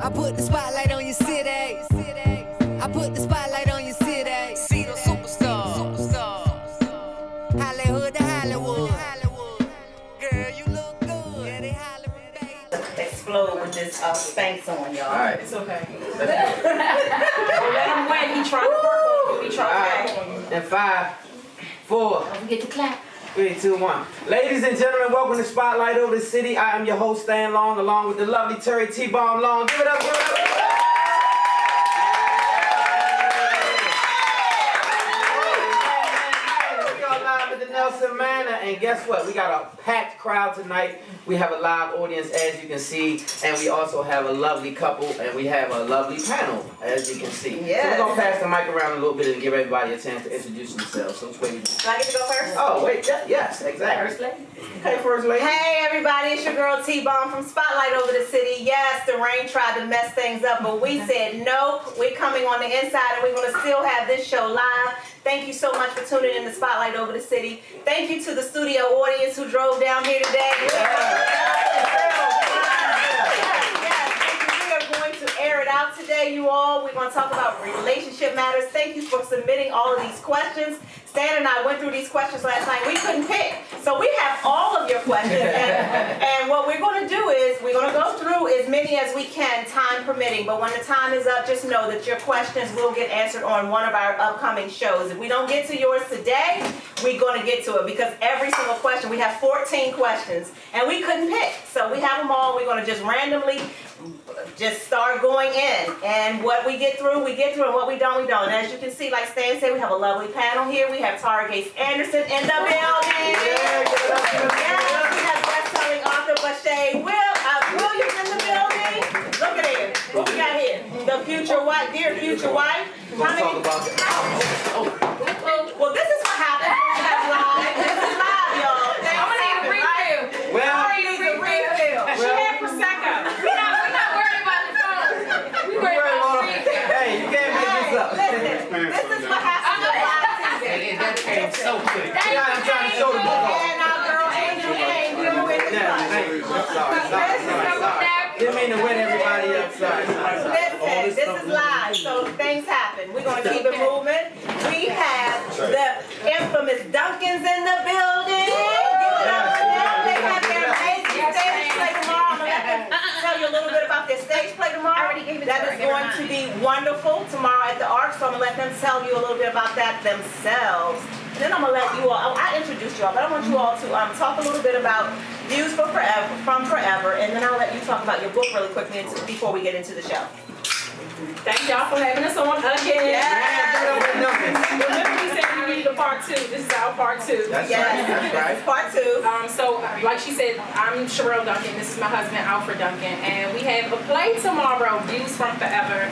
I put the spotlight on your city. I put the spotlight on your city. See the superstars. Hollywood to Hollywood. Girl, you look good. Yeah, they hollering, baby. Explode with this Spanx on, y'all. All right. It's okay. Let him win. He trying to work on you. He trying to work on you. And 5, 4, Don't forget to clap. 3, 2, 1. Ladies and gentlemen, welcome to Spotlight Over the City. I am your host, Stan Long, along with the lovely Terri T-Bomb Long. Give it up, give it up. We are live at the Nelson Manor, and guess what? We got a packed crowd tonight. We have a live audience, as you can see, and we also have a lovely couple, and we have a lovely panel, as you can see. Yes. So we're going to pass the mic around a little bit and give everybody a chance to introduce themselves. So which way you do? Do I get to go first? Oh, wait, yes, exactly. First lady. Okay, first lady. Hey everybody, it's your girl T-Bomb from Spotlight Over the City. Yes, the rain tried to mess things up, but we said nope. We're coming on the inside and we're going to still have this show live. Thank you so much for tuning in to Spotlight Over the City. Thank you to the studio audience who drove down here today. We are going to air it out today, you all. We're going to talk about relationship matters. Thank you for submitting all of these questions. Stan and I went through these questions last night. We couldn't pick. So we have all of your questions. And what we're going to do is we're going to go through as many as we can, time permitting. But when the time is up, just know that your questions will get answered on one of our upcoming shows. If we don't get to yours today, we're going to get to it. Because every single question, we have 14 questions. And we couldn't pick. So we have them all. We're going to just randomly just start going in. And what we get through, we get through. And what we don't, we don't. And as you can see, like Stan said, we have a lovely panel here. We have Tarus Anderson in the building. Yes, we have best-selling author Bashea Williams in the building. Look at it. What we got here? The future wife, dear future wife. We're going to talk about that. Well, this is what happens when we have live. This is live, y'all. I'm going to need a refill. Well, Sorry, needs a refill. She had Prosecco. We're not worried about the phone. We're worried about the refill. hey, you can't make this up. Listen, this is what happens with live season. That came so quick. I'm trying to show the book off. And our girl Angel came through with the Sorry. Didn't mean to wet everybody up. Sorry. Listen, this is live, so things happen. We're going to keep it moving. We have the infamous Duncans in the building. Give it up for them. They have their amazing stage play tomorrow. I'm going to let them tell you a little bit about their stage play tomorrow. That is going to be wonderful tomorrow at the Arc, so I'm going to let them tell you a little bit about that themselves. And then I'm going to let you all, I introduced you all, but I want you all to talk a little bit about Views from Forever, and then I'll let you talk about your book really quickly before we get into the show. Thank y'all for having us on again. Yeah. Remember we said we needed a part 2. This is our part 2. That's Yes, right. That's right. this is part 2. So, like she said, I'm Sherrell Duncan. This is my husband, Alfred Duncan. And we have a play tomorrow, Views from Forever.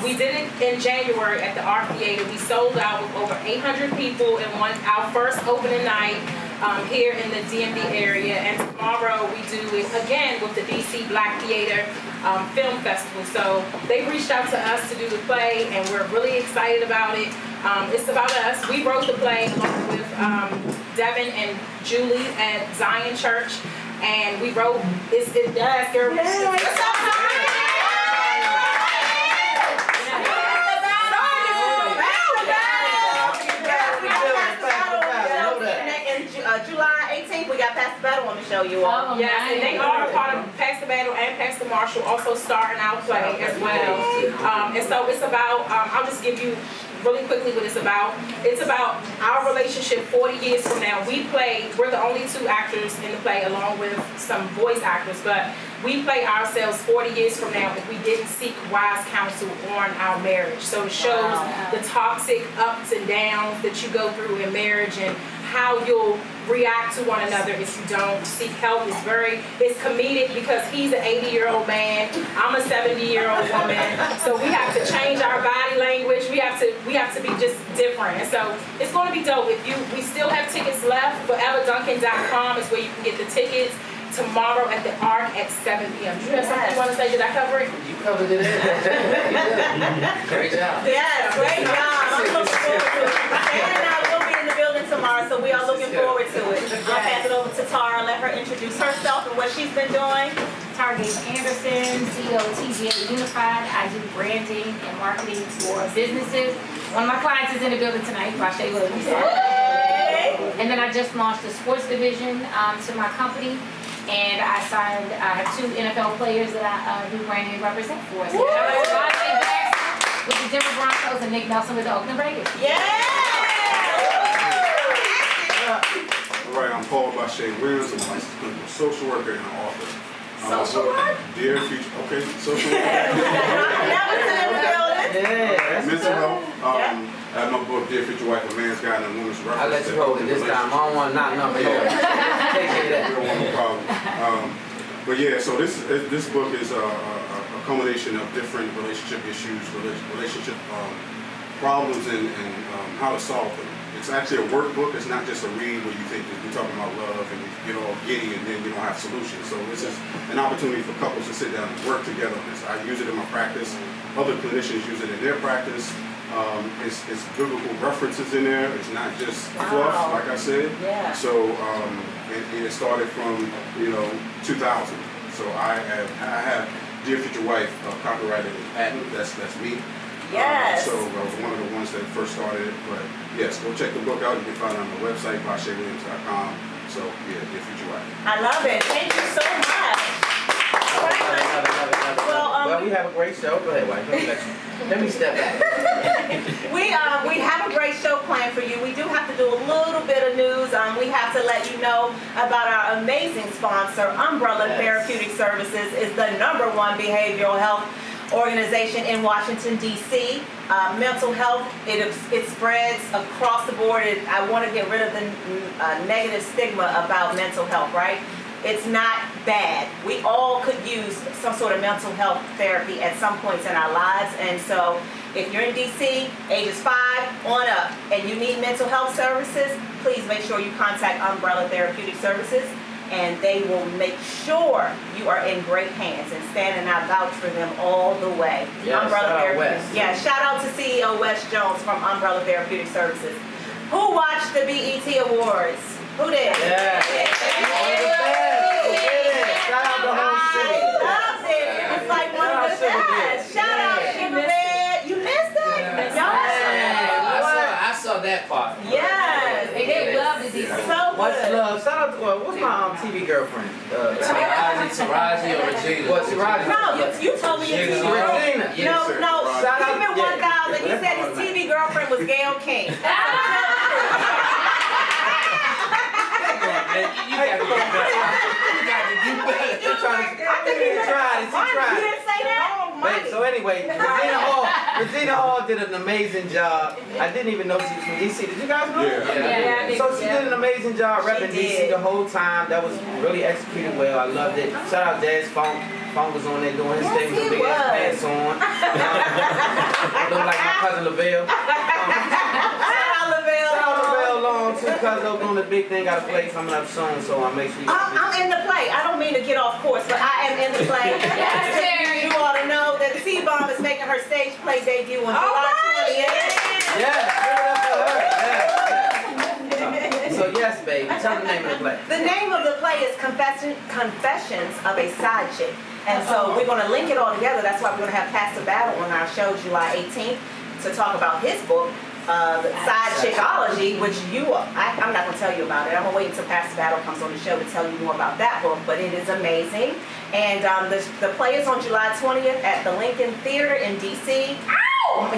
We did it in January at the Art Theater. We sold out with over 800 people in our first opening night here in the DMV area. And tomorrow we do it again with the DC Black Theater Film Festival. So they reached out to us to do the play, and we're really excited about it. It's about us. We wrote the play along with Devin and Julie at Zion Church, and we wrote it's yes, girl. July 18th, we got Pastor Battle on the show, you all. Oh, yes, and they are a part of Pastor Battle and Pastor Marshall, also starring our play as well. And so it's about, I'll just give you really quickly what it's about. It's about our relationship 40 years from now. We're the only 2 actors in the play along with some voice actors, but we play ourselves 40 years from now if we didn't seek wise counsel on our marriage. So it shows the toxic ups and downs that you go through in marriage and how you'll react to one another if you don't seek help. It's comedic because he's an 80-year-old man, I'm a 70-year-old woman, so we have to change our body language. We have to be just different, and so it's going to be dope. We still have tickets left. foreverduncan.com is where you can get the tickets. Tomorrow at the Arc at 7 p.m. Do you have something you want to say? Did I cover it? You covered it. Great job. Yes, great job. I'm looking forward to it. And I will be in the building tomorrow, so so we are looking forward to it. I'll pass it over to Tara, let her introduce herself and what she's been doing. Target Anderson, CEO of TGA Unified. I do branding and marketing for businesses. One of my clients is in the building tonight, Bashea Williams. And then I just launched a sports division to my company. And I have 2 NFL players that I do branding and represent for. So shout out to Bashea Jackson with the Denver Broncos and Nick Nelson with the Oakland Raiders. Yeah! All right, I'm Paul Bashea Williams. I'm a licensed clinical social worker and an author. Social work? Dear future, okay, social worker. Nelson in the building. Yeah. Mental health. I have my book, Dear Future Wife, A Man's Guide and a Woman's Reference. I'll let you hold it this time. I don't want to knock nothing over. Take care of that. You don't want no problem. But yeah, so this book is a culmination of different relationship issues, relationship problems, and how to solve them. It's actually a workbook. It's not just a read where you think that you're talking about love and you get all giddy and then you don't have solutions. So this is an opportunity for couples to sit down and work together on this. I use it in my practice. Other clinicians use it in their practice. It's biblical references in there. It's not just fluff, like I said. Yeah. So it started from 2000. So I have Dear Future Wife copyrighted patent. That's me. Yes. So I was one of the ones that first started it. But yes, go check the book out. You can find it on the website, BasheaWilliams.com. So yeah, Dear Future Wife. I love it. Thank you so much. Well, we have a great show. Go ahead, wife. Let me step back. We have a great show planned for you. We do have to do a little bit of news. We have to let you know about our amazing sponsor, Umbrella Therapeutic Services is the #1 behavioral health organization in Washington, D.C. Mental health, it spreads across the board. I want to get rid of the negative stigma about mental health, right? It's not bad. We all could use some sort of mental health therapy at some points in our lives. And so if you're in DC, ages 5 on up, and you need mental health services, please make sure you contact Umbrella Therapeutic Services, and they will make sure you are in great hands. And Stan and I vouch for them all the way. Yeah, Umbrella shout out Therapeutic. Wes. Yeah, shout out to CEO Wes Jones from Umbrella Therapeutic Services. Who watched the BET Awards? Who did? Yeah. Shout out the whole city. I loved it. It was like one of the best. Shout out Sugar Red. You missed it? I saw that part. Yes. They love to do So that. What's good. love? Shout out to what's my TV girlfriend? Taraji or Regina? What's Taraji? No, you told me your TV Regina. girlfriend. Regina. No, Shout out- keep it 1,000. He said his TV girlfriend was Gail King. You got to do better. She tried. You didn't say that? Wait, so anyway, Regina Hall did an amazing job. I didn't even know she was from DC. Did you guys know? Yeah. So she did an amazing job repping DC the whole time. That was really executed well. I loved it. Shout out Jazz Funk. Funk was on there doing his thing with the big ass pants on. Look like my cousin LaVelle. Shout out LaVelle Long too, cuz they're doing the big thing. Got a play coming up soon, so I'll make sure you. I'm in the play. I don't mean to get off course, but I am in the play. You ought to know that T-Bomb is making her stage play debut on July 20th. Yeah, give it up for her. Yeah. So yes, baby. Tell the name of the play. The name of the play is Confessions of a Side Chick. And so we're going to link it all together. That's why we're going to have Pastor Battle on our show July 18th to talk about his book, Side Chickology, which I'm not going to tell you about it. I'm going to wait until Pastor Battle comes on the show to tell you more about that book, but it is amazing. And the play is on July 20th at the Lincoln Theater in D.C.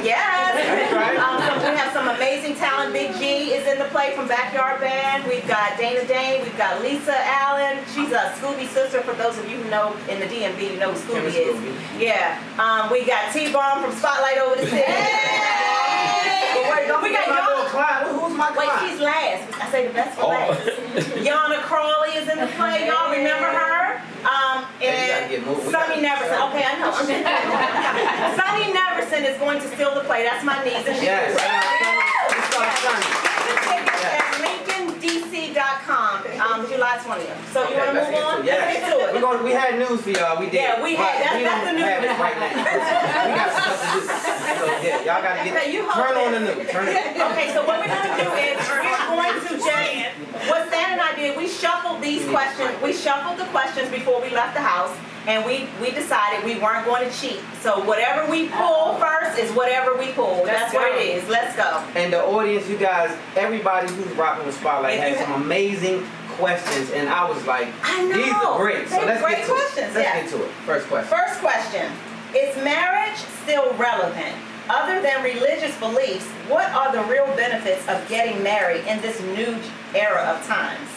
Yes. So we have some amazing talent. Big G is in the play from Backyard Band. We've got Dana Dane. We've got Lisa Allen. She's a Scooby sister. For those of you who know in the DMV, you know who Scooby is. Yeah. We got T-Bomb from Spotlight Over the City. We got y'all. Who's my client? Wait, she's last. I say the best for last. Yana Crawley is in the play. Y'all remember her? And Sonny Neverson. Okay, I know. Sonny Neverson is going to steal the play. That's my niece. Yes. LincolnDC.com, July 20th. So you want to move on? Yes. Let's get to it. We had news for y'all. We did. Yeah, we had. That's the news. Have it right now. We got stuff to do. So yeah, y'all gotta get Okay, you hold turn on the this. news. Turn it. Okay, so what we're gonna do is we're going to just, what Stan and I did, we shuffled these questions, we shuffled the questions before we left the house, and we decided we weren't going to cheat. So whatever we pull first is whatever we pull. That's what it is. Let's go. And the audience, you guys, everybody who's rocking with Spotlight If had you some amazing questions, and I was like, I know. these are great. So They're let's great get to questions, it. Let's yeah. get to it. First question. First question, is marriage still relevant? Other than religious beliefs, what are the real benefits of getting married in this new era of times?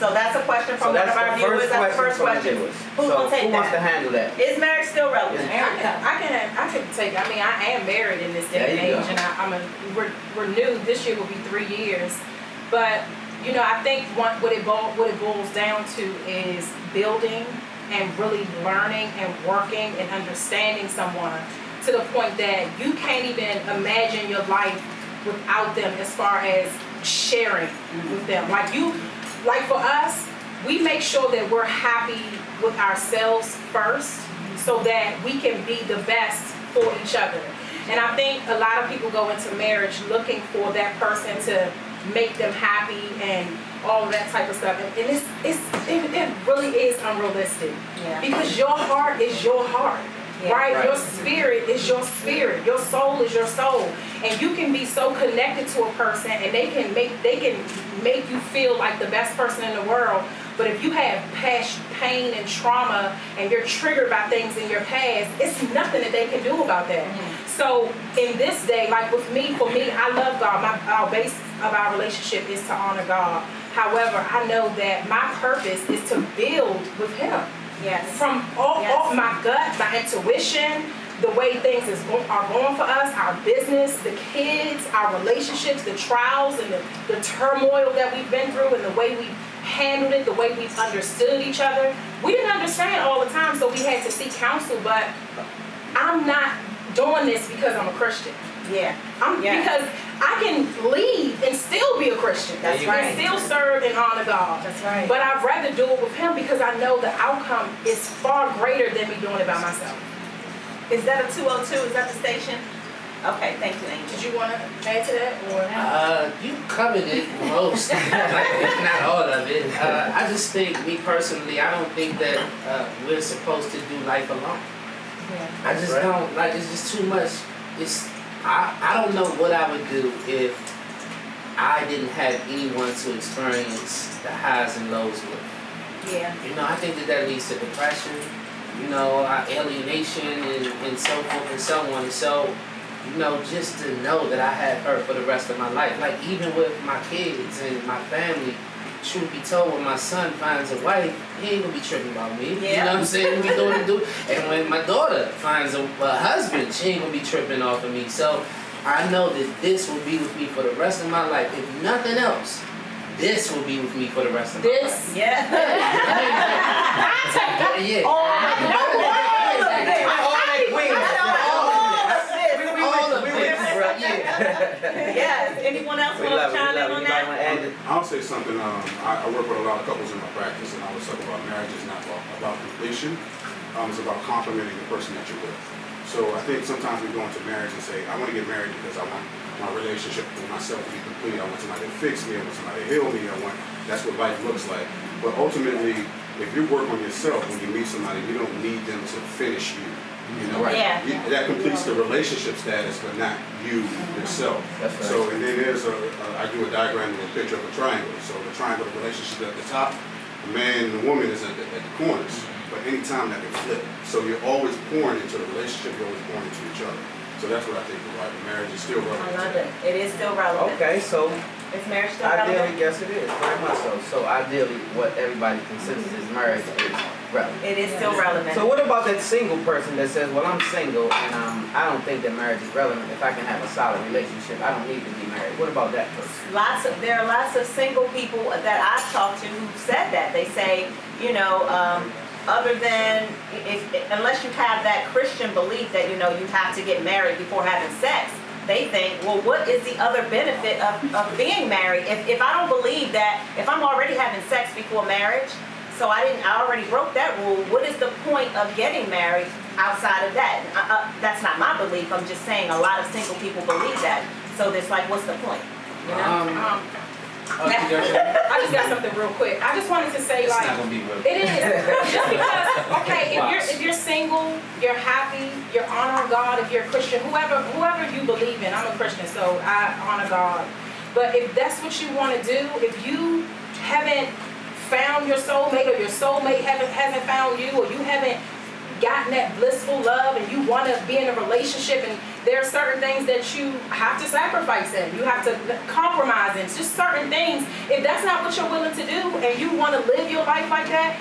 So that's a question from one of our viewers. That's the first question. Who's So gonna take who wants to that? handle that? Is marriage still relevant? I can take. I mean, I am married in this day and There you age, go. and we're new. This year will be 3 years, but you know, I think what it boils down to is building and really learning and working and understanding someone to the point that you can't even imagine your life without them, as far as sharing with them. Like for us, we make sure that we're happy with ourselves first, so that we can be the best for each other. And I think a lot of people go into marriage looking for that person to make them happy and all of that type of stuff. And it really is unrealistic. Yeah. Because your heart is your heart. Yeah. Right? Your spirit is your spirit. Your soul is your soul. And you can be so connected to a person, and they can make you feel like the best person in the world. But if you have pain and trauma, and you're triggered by things in your past, it's nothing that they can do about that. Mm-hmm. So in this day, like for me, I love God. Our base of our relationship is to honor God. However, I know that my purpose is to build with Him. Yes. From all my gut, my intuition, the way things are going for us, our business, the kids, our relationships, the trials and the turmoil that we've been through, and the way we handled it, the way we've understood each other. We didn't understand all the time, so we had to seek counsel, but I'm not doing this because I'm a Christian. Yeah. Because I can leave and still be a Christian. That's right. And still serve and honor God. That's right. But I'd rather do it with Him, because I know the outcome is far greater than me doing it by myself. Is that a 202? Is that the station? Okay, thank you, Angel. Did you want to add to that? Or You covered it most, if not all of it. I just think, me personally, I don't think that we're supposed to do life alone. Yeah. I just don't, like, it's just too much. I don't know what I would do if I didn't have anyone to experience the highs and lows with. Yeah. You know, I think that leads to depression, you know, alienation and so forth and so on. So, you know, just to know that I have her for the rest of my life. Like, even with my kids and my family, truth be told, when my son finds a wife, he ain't gonna be tripping about me. Yeah. You know what I'm saying? We do. And when my daughter finds a husband, she ain't gonna be tripping off of me. So I know that this will be with me for the rest of my life. If nothing else, this will be with me for the rest of my life. Yeah. Yeah. All of Yes. Anyone else want to chime in on that? I'll say something. I work with a lot of couples in my practice, and I always talk about marriage is not about completion. It's about complimenting the person that you're with. So I think sometimes we go into marriage and say, I want to get married because I want my relationship with myself to be complete. I want somebody to fix me. I want somebody to heal me. That's what life looks like. But ultimately, if you work on yourself when you meet somebody, you don't need them to finish you. You know, Yeah. That completes the relationship status, but not you yourself. That's right. So, and then there's I do a diagram with a picture of a triangle. So the triangle relationship at the top, the man and the woman is at the corners. But anytime that can flip. So you're always pouring into the relationship, you're always pouring into each other. So that's what I think the marriage is still relevant. I love it. It is still relevant. Okay, so Is marriage still ideally, relevant? yes it is, very much so. So ideally, what everybody considers as marriage is relevant. It is still relevant. So what about that single person that says, well, I'm single and I don't think that marriage is relevant. If I can have a solid relationship, I don't need to be married. What about that person? There are lots of single people that I've talked to who've said that. They say, other than unless you have that Christian belief that you have to get married before having sex, they think, well, what is the other benefit of being married? If I don't believe that, if I'm already having sex before marriage, so I already broke that rule, what is the point of getting married outside of that. That's not my belief. I'm just saying a lot of single people believe that. So it's like, what's the point? You know? I just got something real quick. I just wanted to say, It's like, not gonna be real. it is just because. Okay, if you're single, you're happy, you're honoring God. If you're a Christian, whoever you believe in, I'm a Christian, so I honor God. But if that's what you want to do, if you haven't found your soulmate, or your soulmate hasn't found you, or you haven't gotten that blissful love, and you want to be in a relationship, and there are certain things that you have to sacrifice in, you have to compromise in, just certain things. If that's not what you're willing to do, and you want to live your life like that,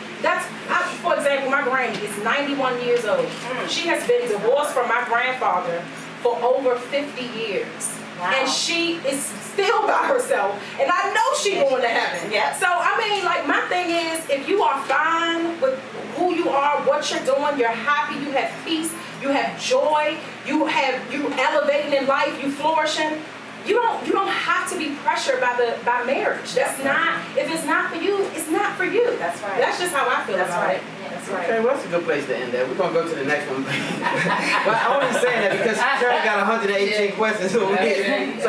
for example, my granny is 91 years old. She has been divorced from my grandfather for over 50 years. Wow. And she is still by herself, and I know she's going to heaven. Yeah. So I mean, like, my thing is, if you are fine with who you are, what you're doing, you're happy, you have peace, you have joy, you elevating in life, you flourishing. You don't have to be pressured by marriage. That's not. If it's not for you, it's not for you. That's right. That's just how I feel about it. That's right. Okay, well, that's a good place to end that. We're going to go to the next one. But I'm only saying that because Terry got 118 questions, so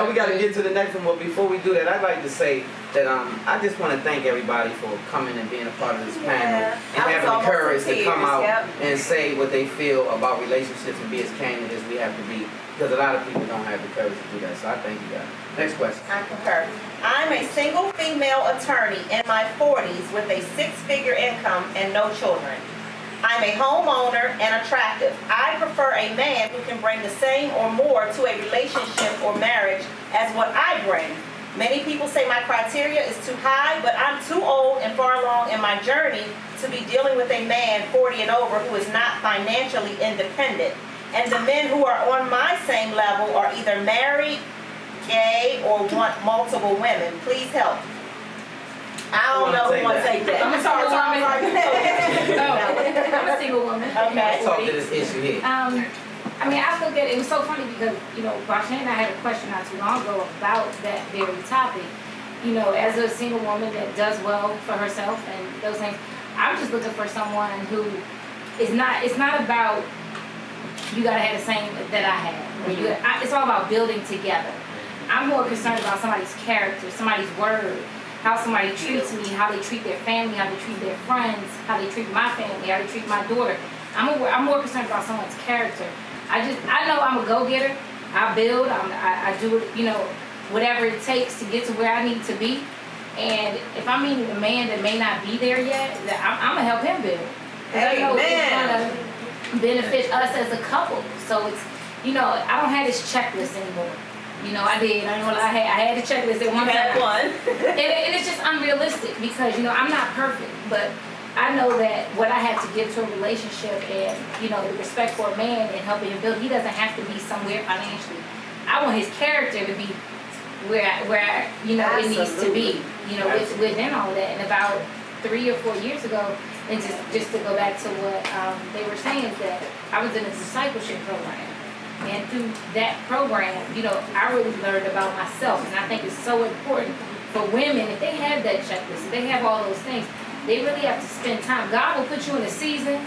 we got to get to the next one. But before we do that, I'd like to say that I just want to thank everybody for coming and being a part of this panel and having the courage to come out and say what they feel about relationships and be as candid as we have to be. Because a lot of people don't have the courage to do that. So I thank you guys. Next question. I concur. I'm a single female attorney in my 40s with a 6-figure income and no children. I'm a homeowner and attractive. I prefer a man who can bring the same or more to a relationship or marriage as what I bring. Many people say my criteria is too high, but I'm too old and far along in my journey to be dealing with a man 40 and over who is not financially independent. And the men who are on my same level are either married, gay, or want multiple women. Please help. I don't know who wants to take that. I'm a single woman. I'm a single woman. Okay. Talk to this issue here. I mean, I look at it was so funny because, Bashea and I had a question not too long ago about that very topic. As a single woman that does well for herself and those things, I'm just looking for someone who is not, it's not about you gotta have the same that I have. It's all about building together. I'm more concerned about somebody's character, somebody's word, how somebody treats me, how they treat their family, how they treat their friends, how they treat my family, how they treat my daughter. I'm more concerned about someone's character. I know I'm a go-getter. I build. I do whatever it takes to get to where I need to be. And if I'm meeting a man that may not be there yet, I'm gonna help him build. I know it's gonna benefit us as a couple. So it's, I don't have this checklist anymore. I did. I had a checklist at one time. And it's just unrealistic because, I'm not perfect, but I know that what I have to give to a relationship and, the respect for a man and helping him build, he doesn't have to be somewhere financially. I want his character to be where it needs to be, within all that. And about 3 or 4 years ago, and just to go back to what they were saying, is that I was in a discipleship program. And through that program, I really learned about myself. And I think it's so important for women, if they have that checklist, if they have all those things, they really have to spend time. God will put you in a season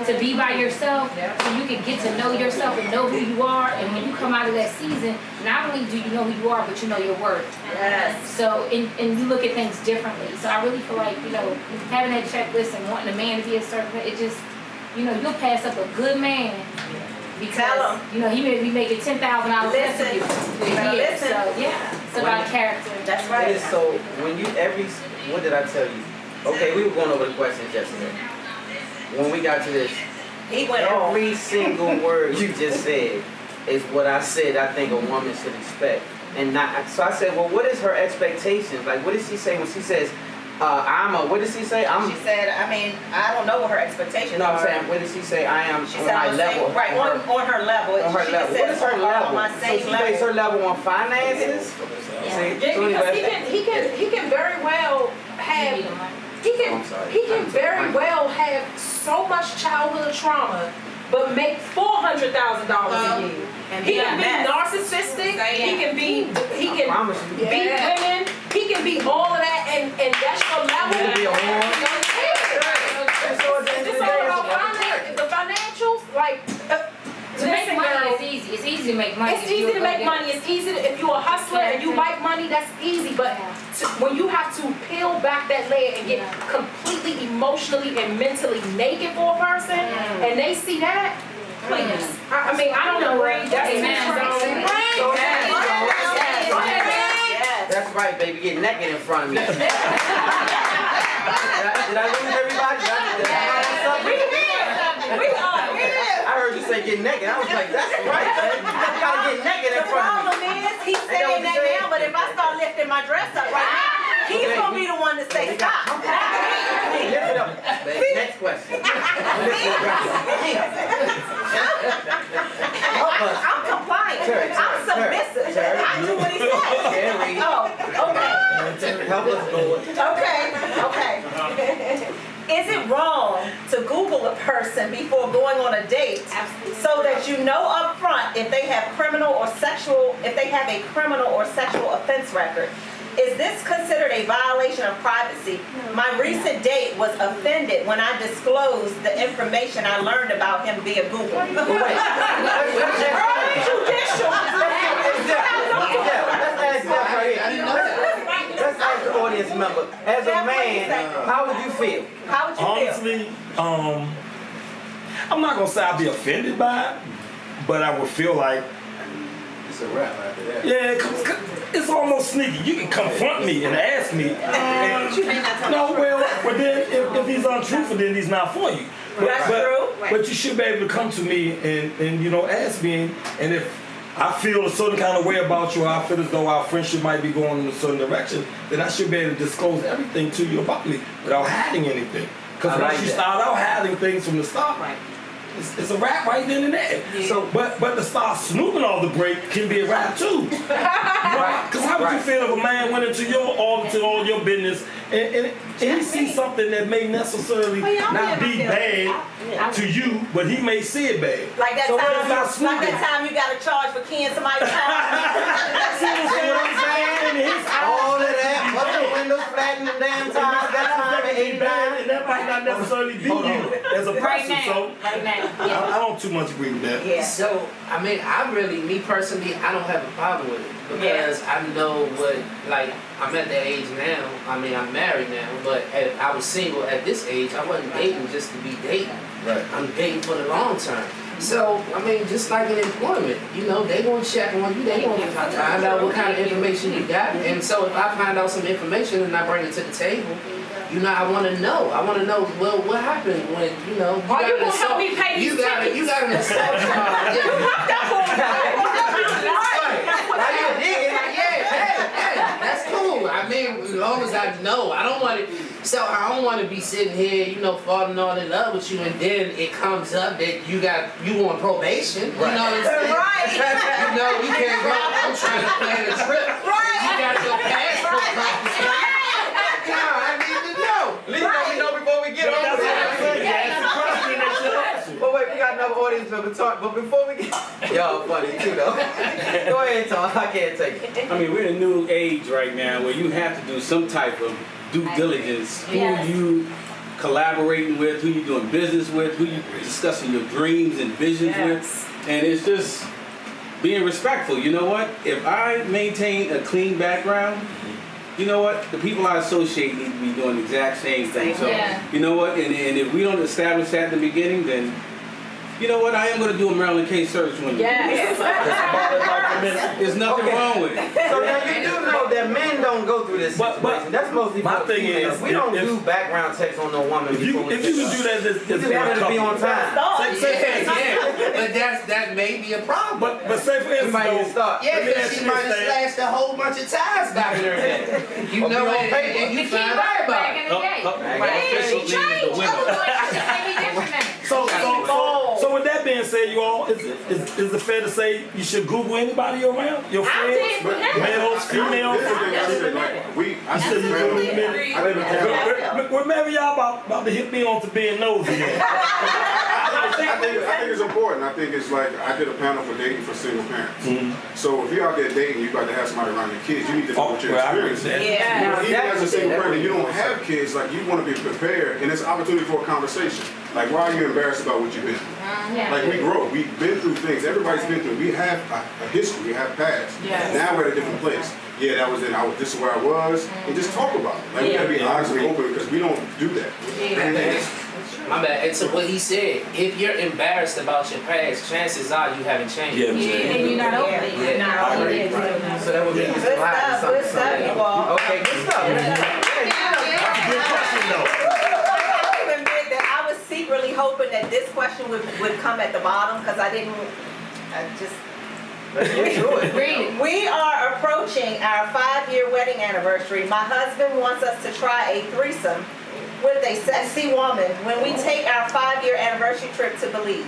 to be by yourself so you can get to know yourself and know who you are. And when you come out of that season, not only do you know who you are, but you know your worth. Yes. So, and you look at things differently. So I really feel like, having that checklist and wanting a man to be a certain way, it just, you'll pass up a good man because, he may be making $10,000 less than you. Listen. So, it's about character. That's right. It is so, what did I tell you? Okay, we were going over the questions yesterday. When we got to this, He went off. every single word you just said is what I said I think a woman should expect. So I said, well, what is her expectation? Like, what does she say when she says, what does she say? She said, I don't know what her expectations No, are. I'm saying, what does she say? I am She on said my on level. same, right, on her level. On her She level. said What is her on level? my So same she level. base her level on finances? Yeah. See? Yeah, So because he can very well have he can very well have so much childhood trauma, but make $400,000 a year. And He can be mess. narcissistic. He can be promise you. beat women. He can be all of that, and that's your level. He can be a whore. It's all about finance. The financials, like easy to make money. It's easy to make money. It's easy to, if you're a hustler and you like money, that's easy. But when you have to peel back that layer and get completely emotionally and mentally naked for a person, and they see that, please. I mean, I don't agree. That's That's right, baby. Get naked in front of me. Did I lose everybody? I heard you say get naked. I was like, that's right, man. You gotta get naked in front of me. The problem is, he's saying that now, but if I start lifting my dress up right now, he's gonna be the one to say stop. Lift it up, baby. Next question. I'm compliant. I'm submissive. I do what he says. Terri. Oh, okay. Help us, Lord. Okay. Is it wrong to Google a person before going on a date so that you know up front if they have a criminal or sexual offense record? Is this considered a violation of privacy? My recent date was offended when I disclosed the information I learned about him via Google. Let's ask the audience member. As a man, how would you feel? How would you Honestly, I'm not gonna say I'd be offended by it, but I would feel like It's a wrap after that. yeah, it's almost sneaky. You can confront me and ask me. But then if he's untruthful, then he's not for you. That's true. But you should be able to come to me and ask me, and if I feel a certain kind of way about you, or I feel as though our friendship might be going in a certain direction, then I should be able to disclose everything to you about me without hiding anything. Because once you start out hiding things from the start, it's a rap right then and there. Yeah. So, but to start snooping off the break can be a rap too. Right? Because how would you feel if a man went into all your business and he sees something that may necessarily not be bad to you, but he may see it bad. Like that so time you got to charge for keying somebody's car. see what I'm saying? All of that, put the windows flat in the damn tires, that time at 89. And that might not necessarily be you as a person. Right now. I don't too much agree with that. Yeah. So, I mean, me personally, I don't have a problem with it because I know I'm at that age now. I mean, I'm married now, but I was single at this age. I wasn't dating just to be dating. Right. I'm dating for the long term. So, I mean, just like in employment, they gonna check on you. They gonna find out what kind of information you got. And so, if I find out some information and I bring it to the table, I want to know. Well, what happened when, you got an assault? You got an assault charge. Yeah, that's cool. I mean, as long as I know, I don't want to be sitting here, falling all in love with you, and then it comes up that you on probation. Right. You know what I'm saying? Right. You can't go. I'm trying to plan a trip. Right. You got your passport confiscated. I need to know. At least let me know before we get on But wait, we got another audience member to talk. But before we get, y'all funny too though. Go ahead, Tom. I can't take it. I mean, we're in a new age right now where you have to do some type of due diligence. Who you collaborating with, who you doing business with, who you discussing your dreams and visions with, and it's just being respectful. You know what? If I maintain a clean background, you know what? The people I associate need to be doing the exact same thing. So, you know what? And if we don't establish that in the beginning, then, you know what? I am going to do a Maryland case search one day. There's nothing wrong with it. So now you do know that men don't go through this situation. But that's mostly my for the thing females. is, we don't do background checks on no woman. If you can do that, we just wanted to be on time. But that may be a problem. But say for instance, because she might have slashed a whole bunch of tires back in her day. And you find out about it. So with that being said, you all, is it fair to say you should Google anybody around? Your friends? Males, females? Well, maybe y'all about to hit me on to being nosy. I think it's important. I think it's like, I did a panel for dating for single parents. So if you're out there dating, you got to have somebody around your kids. You need to know what your experience is. Even as a single parent, you don't have kids, like you want to be prepared, and it's an opportunity for a conversation. Like, why are you embarrassed about what you've been through? Like, we grow. We've been through things. Everybody's been through. We have a history. We have past. Yes. Now we're at a different place. Yeah, that was it. This is where I was. And just talk about it. Like, we gotta be honest and open because we don't do that. My bad. And to what he said, if you're embarrassed about your past, chances are you haven't changed. And you're not over it. Yeah. Not over it. So that would be Good stuff, you all. Okay, good stuff. Good question though. I will admit that I was secretly hoping that this question would come at the bottom because I just. Let's get to it. We are approaching our 5-year wedding anniversary. My husband wants us to try a threesome with a sexy woman when we take our 5-year anniversary trip to Belize.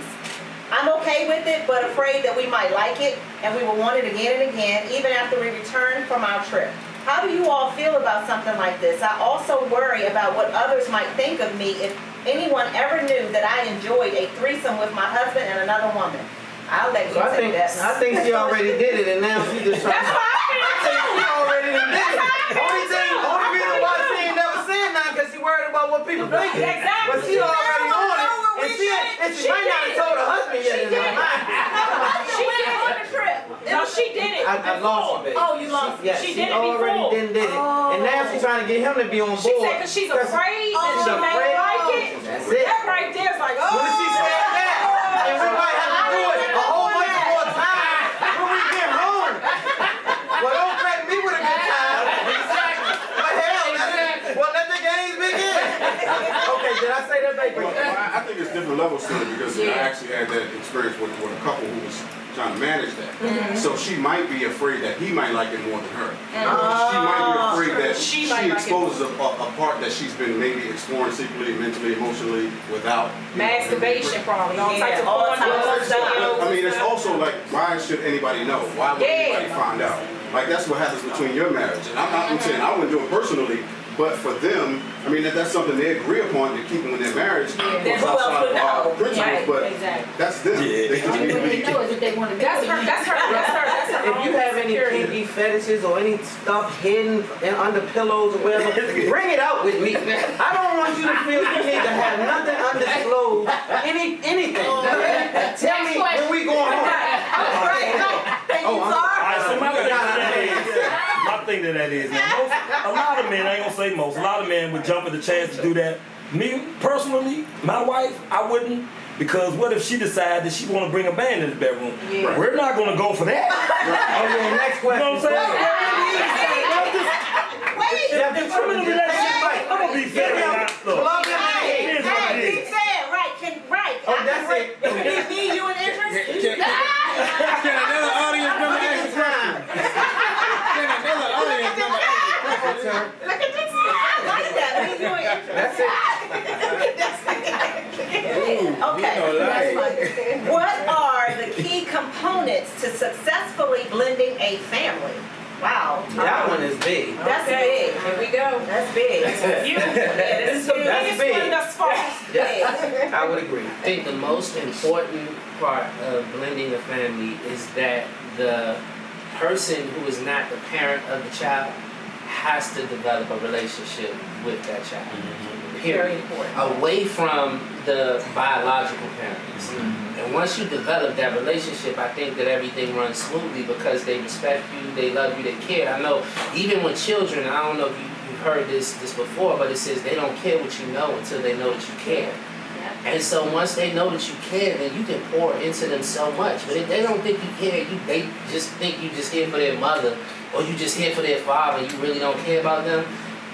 I'm okay with it, but afraid that we might like it and we will want it again and again, even after we return from our trip. How do you all feel about something like this? I also worry about what others might think of me if anyone ever knew that I enjoyed a threesome with my husband and another woman. I'll let you take that. I think she already did it, and now she just trying. That's what I think she already did it. Only reason why she ain't never said nothing because she worried about what people think. Exactly. But she already on it, and she might not have told her husband yet. She went on the trip. No, she did it. I lost it, baby. Oh, you lost it. Yeah, She she did it already before. did it, and now she's trying to get him to be on board. She said because she's afraid that she may like it. That's it. That right there is like, oh. When she said that, and we might have to do it a whole bunch more times when we get home. Well, don't threaten me with a good time. Exactly. But hell, let the games begin. Okay, did I say that, baby? Well, I think it's different levels to it because I actually had that experience with a couple who was trying to manage that. So she might be afraid that he might like it more than her. She might be afraid that she exposes a part that she's been maybe exploring secretly, mentally, emotionally, without Masturbation probably. All types of all porn. types of stuff. I mean, it's also like, why should anybody know? Why would anybody find out? Like, that's what happens between your marriage. And I'm saying I wouldn't do it personally, but for them, I mean, if that's something they agree upon to keep them in their marriage, Then who else would know? principles, but that's them. They just Only need to way be. they know is if they want to be. That's her If you have any kinky fetishes or any stuff hidden under pillows or whatever, bring it out with me. I don't want you to feel you need to have nothing undisclosed. Anything. Tell me when we going home. My thing to that is, now, a lot of men, I ain't gonna say most, a lot of men would jump at the chance to do that. Me, personally, my wife, I wouldn't, because what if she decides that she wanna bring a band in the bedroom? Yeah. We're not gonna go for that. Okay, next You know question. what I'm saying? I'm in a relationship, I'm gonna be fair and not stuff. Plug him in. It is what it Hey, is. be fair, right? Oh, that's it. Is me, you, and interest? Can another audience member ask a question? Can another audience member ask a question? Look at this. I like that. Me, you, and interest. Okay. That's fine. What are the key components to successfully blending a family? Wow. That one is big. That's big. Here we go. That's big. You. This is the That's biggest big. one thus far. big. I would agree. I think the most important part of blending a family is that the person who is not the parent of the child has to develop a relationship with that child. Very Period. important. Away from the biological parents. And once you develop that relationship, I think that everything runs smoothly because they respect you, they love you, they care. I know even with children, I don't know if you've heard this before, but it says they don't care what you know until they know that you care. And so once they know that you care, then you can pour into them so much. But if they don't think you care, they just think you just here for their mother or you just here for their father and you really don't care about them,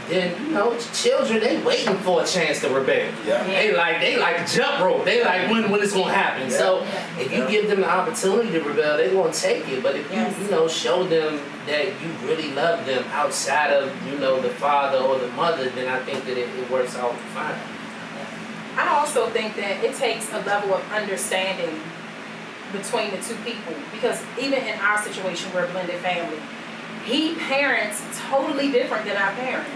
then, you know, children, they waiting for a chance to rebel. Yeah. They like jump rope. They like when it's gonna happen. So if you give them the opportunity to rebel, they gonna take it. But if you know, show them that you really love them outside of, you know, the father or the mother, then I think that it works out fine. I also think that it takes a level of understanding between the two people because even in our situation, we're a blended family. He parents totally different than our parent.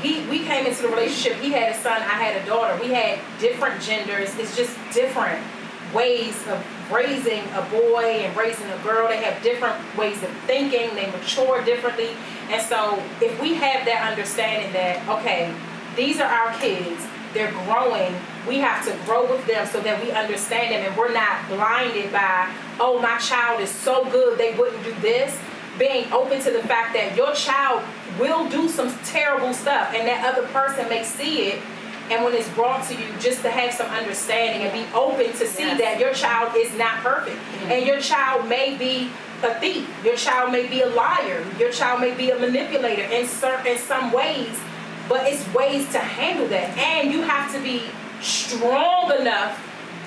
We came into the relationship, he had a son, I had a daughter. We had different genders. It's just different ways of raising a boy and raising a girl. They have different ways of thinking. They mature differently. And so if we have that understanding that, okay, these are our kids, they're growing, we have to grow with them so that we understand them and we're not blinded by, oh, my child is so good they wouldn't do this. Being open to the fact that your child will do some terrible stuff and that other person may see it, and when it's brought to you, just to have some understanding and be open to see that your child is not perfect. And your child may be a thief, your child may be a liar, your child may be a manipulator in some ways, but it's ways to handle that. And you have to be strong enough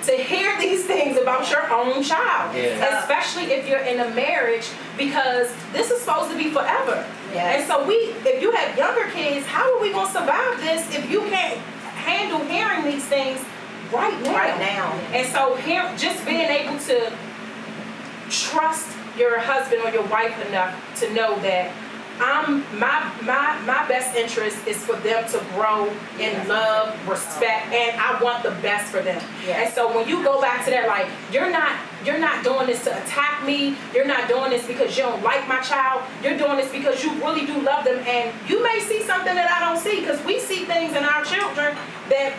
to hear these things about your own child, especially if you're in a marriage, because this is supposed to be forever. And so if you have younger kids, how are we going to survive this if you can't handle hearing these things right now? And so just being able to trust your husband or your wife enough to know that my best interest is for them to grow in love, respect, and I want the best for them. And so when you go back to that, like, you're not doing this to attack me, you're not doing this because you don't like my child, you're doing this because you really do love them, and you may see something that I don't see, because we see things in our children that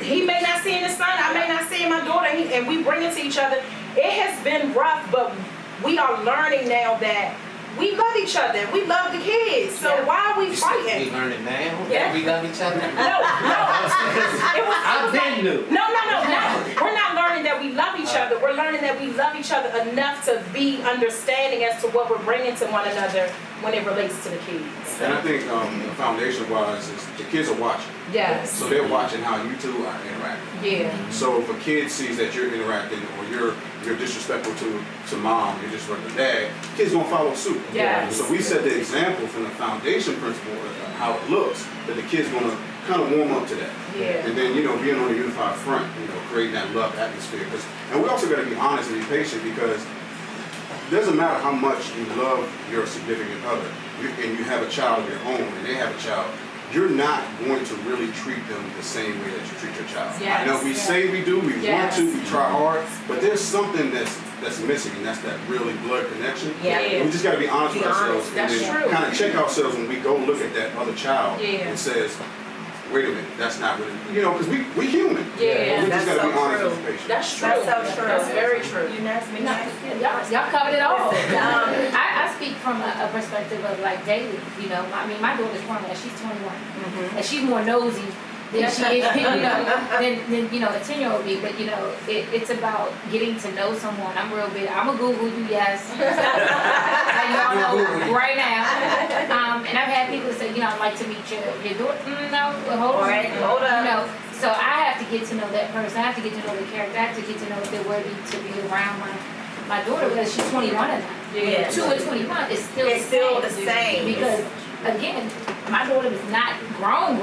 he may not see in his son, I may not see in my daughter, and we bring it to each other. It has been rough, but we are learning now that we love each other. We love the kids. So why are we fighting? We learning now that we love each other? No. I've been new. No. We're not learning that we love each other. We're learning that we love each other enough to be understanding as to what we're bringing to one another when it relates to the kids. And I think foundation-wise is the kids are watching. Yes. So they're watching how you two are interacting. So if a kid sees that you're interacting or you're disrespectful to mom, you're disrespectful to dad, kids gonna follow suit. So we set the example from the foundation principle of how it looks, that the kids gonna kind of warm up to that. And then, being on a unified front, creating that love atmosphere. And we also gotta be honest and be patient, because it doesn't matter how much you love your significant other, and you have a child of your own, and they have a child, you're not going to really treat them the same way that you treat your child. I know we say we do, we want to, we try hard, but there's something that's missing, and that's that really blood connection. And we just got to be honest with ourselves, and then kind of check ourselves when we go look at that other child and says, wait a minute, that's not really, because we human. We just got to be honest and patient. That's true. That's so true. That's very true. Y'all covered it all. I speak from a perspective of like daily. My daughter's grown now. She's 21, and she's more nosy than she is, than a 10-year-old be. But it's about getting to know someone. I'm real big. I'm a Google you, yes. And y'all know right now. And I've had people say, I'd like to meet your daughter. No, hold on. So I have to get to know that person. I have to get to know the character. I have to get to know if they're worthy to be around my daughter, because she's 21 now. 2 and 21 is still the same. Because again, my daughter is not grown.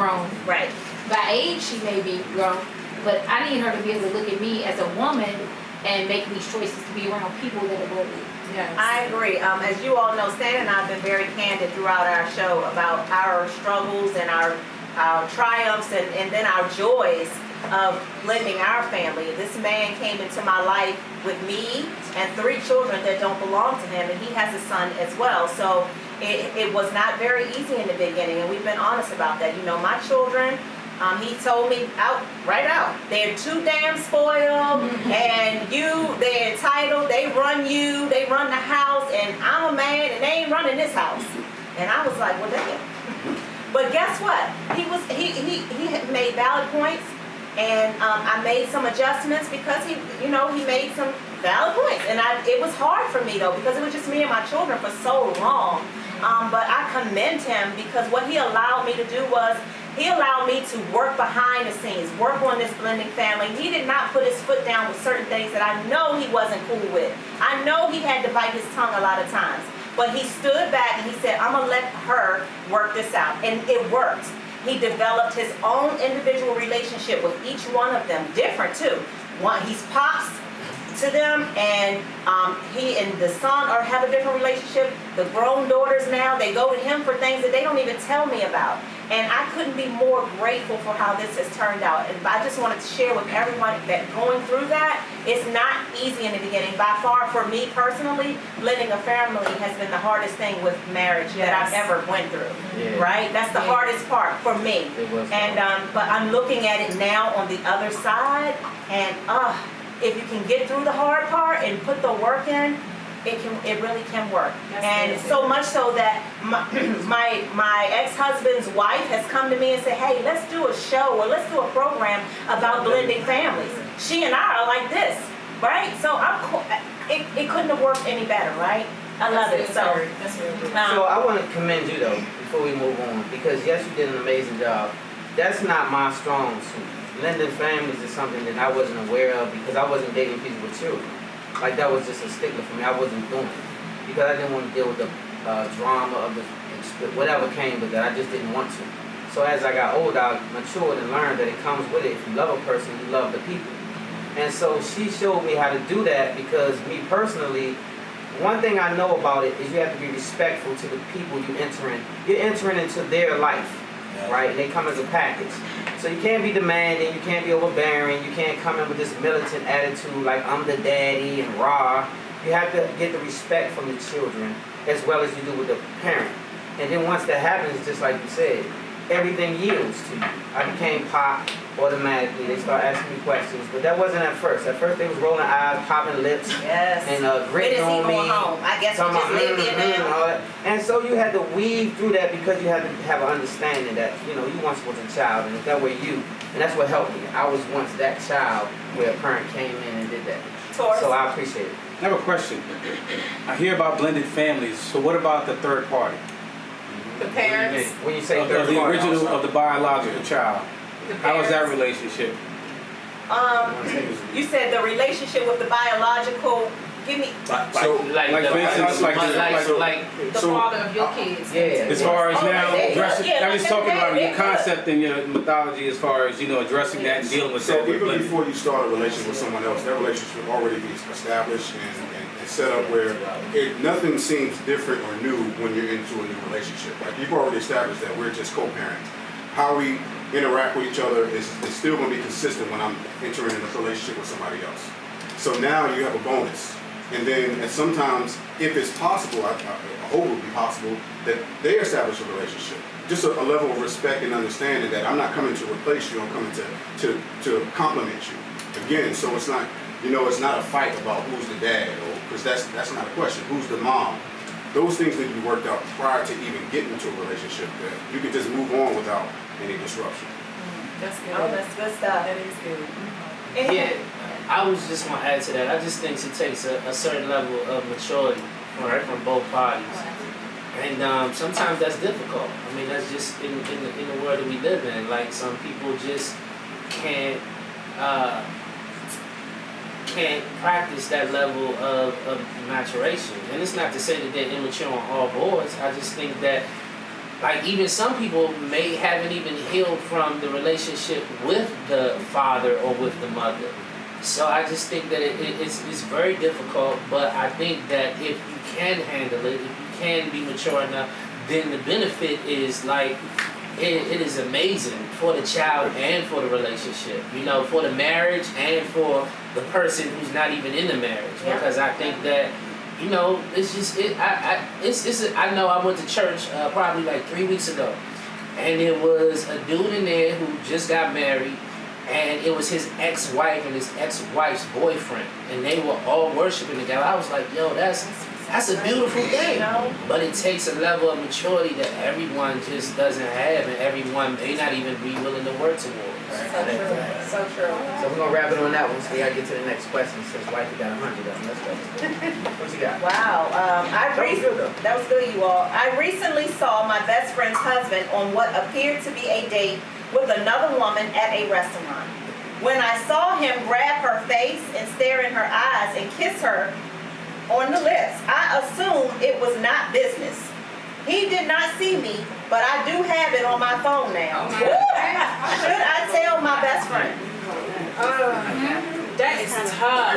Right. By age, she may be grown, but I need her to be able to look at me as a woman and make these choices to be around people that are worthy. I agree. As you all know, Stan and I have been very candid throughout our show about our struggles and our triumphs and then our joys of blending our family. This man came into my life with me and 3 children that don't belong to him, and he has a son as well. So it was not very easy in the beginning, and we've been honest about that. My children, he told me right out, they're too damn spoiled, and they're entitled, they run the house, and I'm a man, and they ain't running this house. And I was like, well, damn. But guess what? He had made valid points, and I made some adjustments because he made some valid points. And it was hard for me though, because it was just me and my children for so long. But I commend him, because what he allowed me to do was, he allowed me to work behind the scenes, work on this blending family. He did not put his foot down with certain things that I know he wasn't cool with. I know he had to bite his tongue a lot of times. But he stood back and he said, I'm going to let her work this out. And it worked. He developed his own individual relationship with each one of them, different too. He's pops to them, and he and the son have a different relationship. The grown daughters now, they go to him for things that they don't even tell me about. And I couldn't be more grateful for how this has turned out. And I just wanted to share with everyone that going through that, it's not easy in the beginning. By far, for me personally, blending a family has been the hardest thing with marriage that I've ever went through. Yeah. Right? That's the hardest part for me. It was And but I'm looking at it now on the other side, and if you can get through the hard part and put the work in, it really can work. And so much so that my ex-husband's wife has come to me and said, hey, let's do a show or let's do a program about blending families. She and I are like this, right? So it couldn't have worked any better, right? I love it. So I want to commend you though before we move on, because yes, you did an amazing job. That's not my strong suit. Blending families is something that I wasn't aware of because I wasn't dating people with children. Like that was just a stickler for me. I wasn't doing it because I didn't want to deal with the drama of the whatever came with that. I just didn't want to. So as I got older, I matured and learned that it comes with it. If you love a person, you love the people. And so she showed me how to do that because me personally, one thing I know about it is you have to be respectful to the people you enter in. You're entering into their life, right? And they come as a package. So you can't be demanding, you can't be overbearing, you can't come in with this militant attitude like I'm the daddy and rah. You have to get the respect from the children as well as you do with the parent. And then once that happens, just like you said, everything yields to you. I became pop automatically. They start asking me questions, but that wasn't at first. At first they was rolling eyes, popping lips, and gritting on me. Home? I guess we just lived in there. And so you had to weave through that because you had to have an understanding that, you once was a child, and if that were you, and that's what helped me. I was once that child where a parent came in and did that. So I appreciate it. I have a question. I hear about blended families, so what about the third party? The parents. When you say Of third the party, original, of the biological child. How is that relationship? You said the relationship with the biological. Give me. Like for instance, the father of your kids. Yeah. As far as now addressing, yeah, I'm just talking about your concept and your mythology as far as addressing that and dealing with So that. even before you start a relationship with someone else, that relationship will already be established and set up where nothing seems different or new when you're into a new relationship. Like you've already established that we're just co-parents. How we interact with each other is still going to be consistent when I'm entering into a relationship with somebody else. So now you have a bonus. And then sometimes, if it's possible, I hope it would be possible, that they establish a relationship. Just a level of respect and understanding that I'm not coming to replace you, I'm coming to complement you. Again, so it's not, it's not a fight about who's the dad, because that's not a question. Who's the mom? Those things need to be worked out prior to even getting into a relationship that you can just move on without any disruption. That's good. Oh, that's good stuff. That is good. Yeah, I was just going to add to that. I just think it takes a certain level of maturity from both parties. And sometimes that's difficult. I mean, that's just in the world that we live in. Like, some people just can't practice that level of maturation. And it's not to say that they're immature on all boards. I just think that, like, even some people haven't even healed from the relationship with the father or with the mother. So I just think that it's very difficult, but I think that if you can handle it, if you can be mature enough, then the benefit is like, it is amazing for the child and for the relationship, for the marriage and for the person who's not even in the marriage. Yeah. Because I think that, it's just, I know I went to church probably like 3 weeks ago, and there was a dude in there who just got married, and it was his ex-wife and his ex-wife's boyfriend, and they were all worshiping together. I was like, yo, that's a beautiful thing. But it takes a level of maturity that everyone just doesn't have, and everyone may not even be willing to work towards. Right? So true. So we're going to wrap it on that one, so we got to get to the next question since wifey got 100 of them. Let's go. What you got? Wow. That was good, you all. I recently saw my best friend's husband on what appeared to be a date with another woman at a restaurant. When I saw him grab her face and stare in her eyes and kiss her on the lips, I assumed it was not business. He did not see me, but I do have it on my phone now. Should I tell my best friend? That is tough.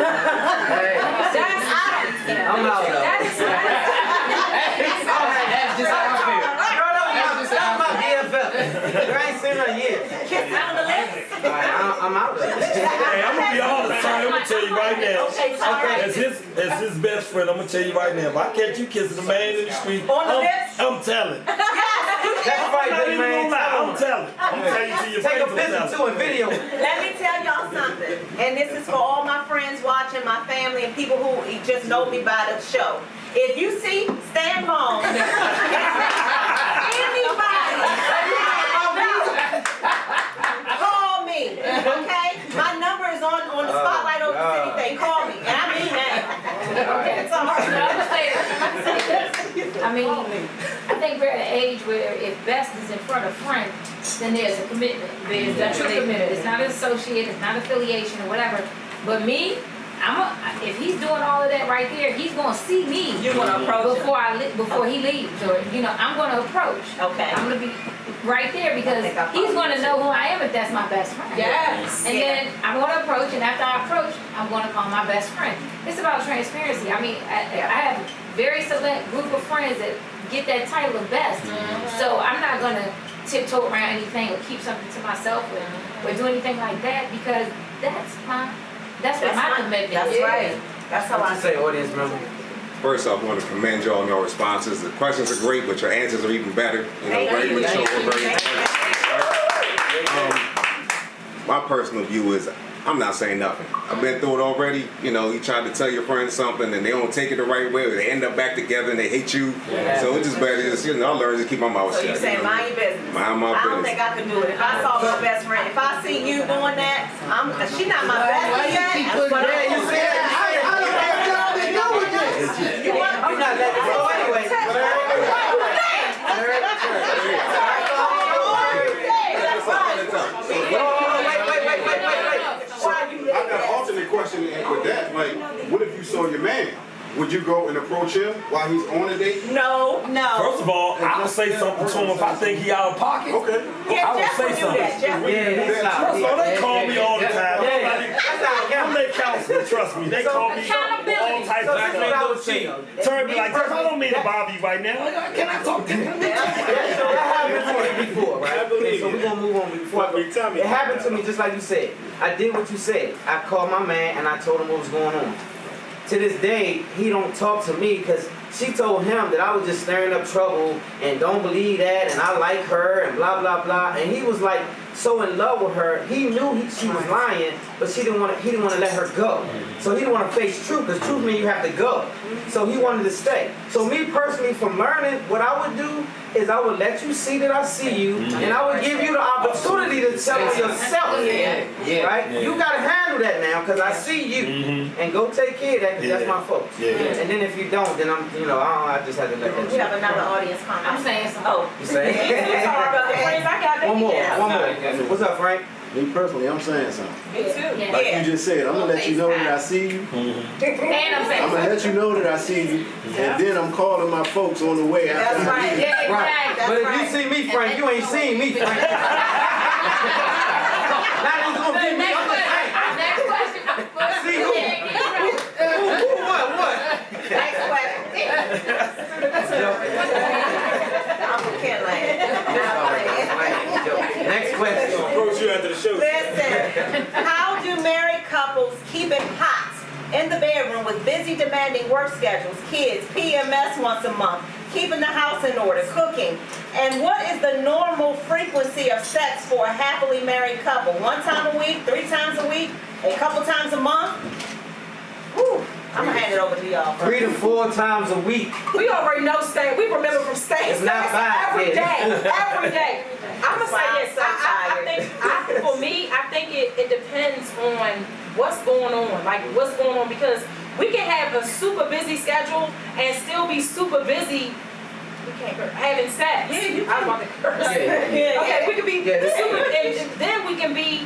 I'm out though. That is tough. That's just how I feel. That's my BFF. I'm out there. Hey, I'm gonna be honest, Tony. I'm gonna tell you right now. Okay, sorry. As his best friend, I'm gonna tell you right now. If I catch you kissing a man in the street, On the lips? I'm telling. That's I'm right, not big even man. gonna lie. I'm telling. I'm gonna tell you to your Take face. a I'm picture telling. too and video. Let me tell y'all something, and this is for all my friends watching, my family, and people who just know me by the show. If you see Stan Long, anybody, call me, okay? My number is on the spotlight over the city thing. Call me, and I mean that. It's all right. I mean, I think we're at an age where if best is in front of friend, then there's a commitment. There's a true commitment. It's not an associate, it's not affiliation or whatever. But me, if he's doing all of that right there, he's gonna see me. You're gonna approach before he leaves, or I'm gonna approach. Okay. I'm gonna be right there because he's gonna know who I am if that's my best friend. Yes. And then I'm gonna approach, and after I approach, I'm gonna call my best friend. It's about transparency. I mean, I have a very select group of friends that get that title of best. So I'm not gonna tiptoe around anything or keep something to myself or do anything like that because that's what my commitment That's is. right. That's how I Say, audience member. First off, I want to commend y'all on your responses. The questions are great, but your answers are even better. Very mature, very my personal view is I'm not saying nothing. I've been through it already. You tried to tell your friends something and they don't take it the right way, or they end up back together and they hate you. So it's just better just, I learn to keep my mouth shut. So you saying mind your business? Mind my I don't business. think I could do it. If I saw my best friend, if I see you doing that, she not my best friend. You said I'm not letting it go anyway. I got an alternate question with that. Like, what if you saw your man? Would you go and approach him while he's on a date? No. First of all, I would say something to him if I think he out of pocket. Okay. Yeah, I would Jeff say would do something. that. Jeff would do that. First of all, they call me all the time. I'm their counselor, trust me. They call me all types of stuff. Turn me like, Jeff, I don't mean to bother you right now. Can I talk to you? That happened to me before, right? Okay, so we're gonna move on before. It happened to me just like you said. I did what you said. I called my man and I told him what was going on. To this day, he don't talk to me because she told him that I was just stirring up trouble and don't believe that and I like her and blah blah blah. And he was like so in love with her. He knew she was lying, but he didn't want to let her go. So he didn't want to face truth because truth means you have to go. So he wanted to stay. So me personally, from learning, what I would do is I would let you see that I see you, and I would give you the opportunity to tell yourself. Right? You gotta handle that now because I see you, and go take care of that because that's my folks. And then if you don't, then I just had to let that. We have another audience comment. I'm saying something. Oh, You say? One more. What's up, Frank? Me personally, I'm saying something. Me too. Yeah. Like you just said, I'm gonna let you know that I see you. And I'm saying I'm gonna let you know that I see you, and then I'm calling my folks on the way after. that's right. Yeah, exactly. But if you see me, Frank, you ain't seen me, Frank. Now you gonna give me Next other Frank. question. See who? What? Next question. I'm a kid Next question. Approach you after the show. Listen, how do married couples keep it hot in the bedroom with busy, demanding work schedules, kids, PMS once a month, keeping the house in order, cooking? And what is the normal frequency of sex for a happily married couple? 1 time a week, 3 times a week, a couple times a month? Whew, I'm gonna hand it over to y'all. 3 to 4 times a week. We already know Stan. We remember from Stan. It's not bad, every yeah. day. Every day. I'm gonna say this. So I for me, I think it depends on what's going on. Like what's going on, because we can have a super busy schedule and still be super busy. We can't curse. Having sex. Yeah, you I was about to curse. Yeah. Okay, we could be super, and then we can be,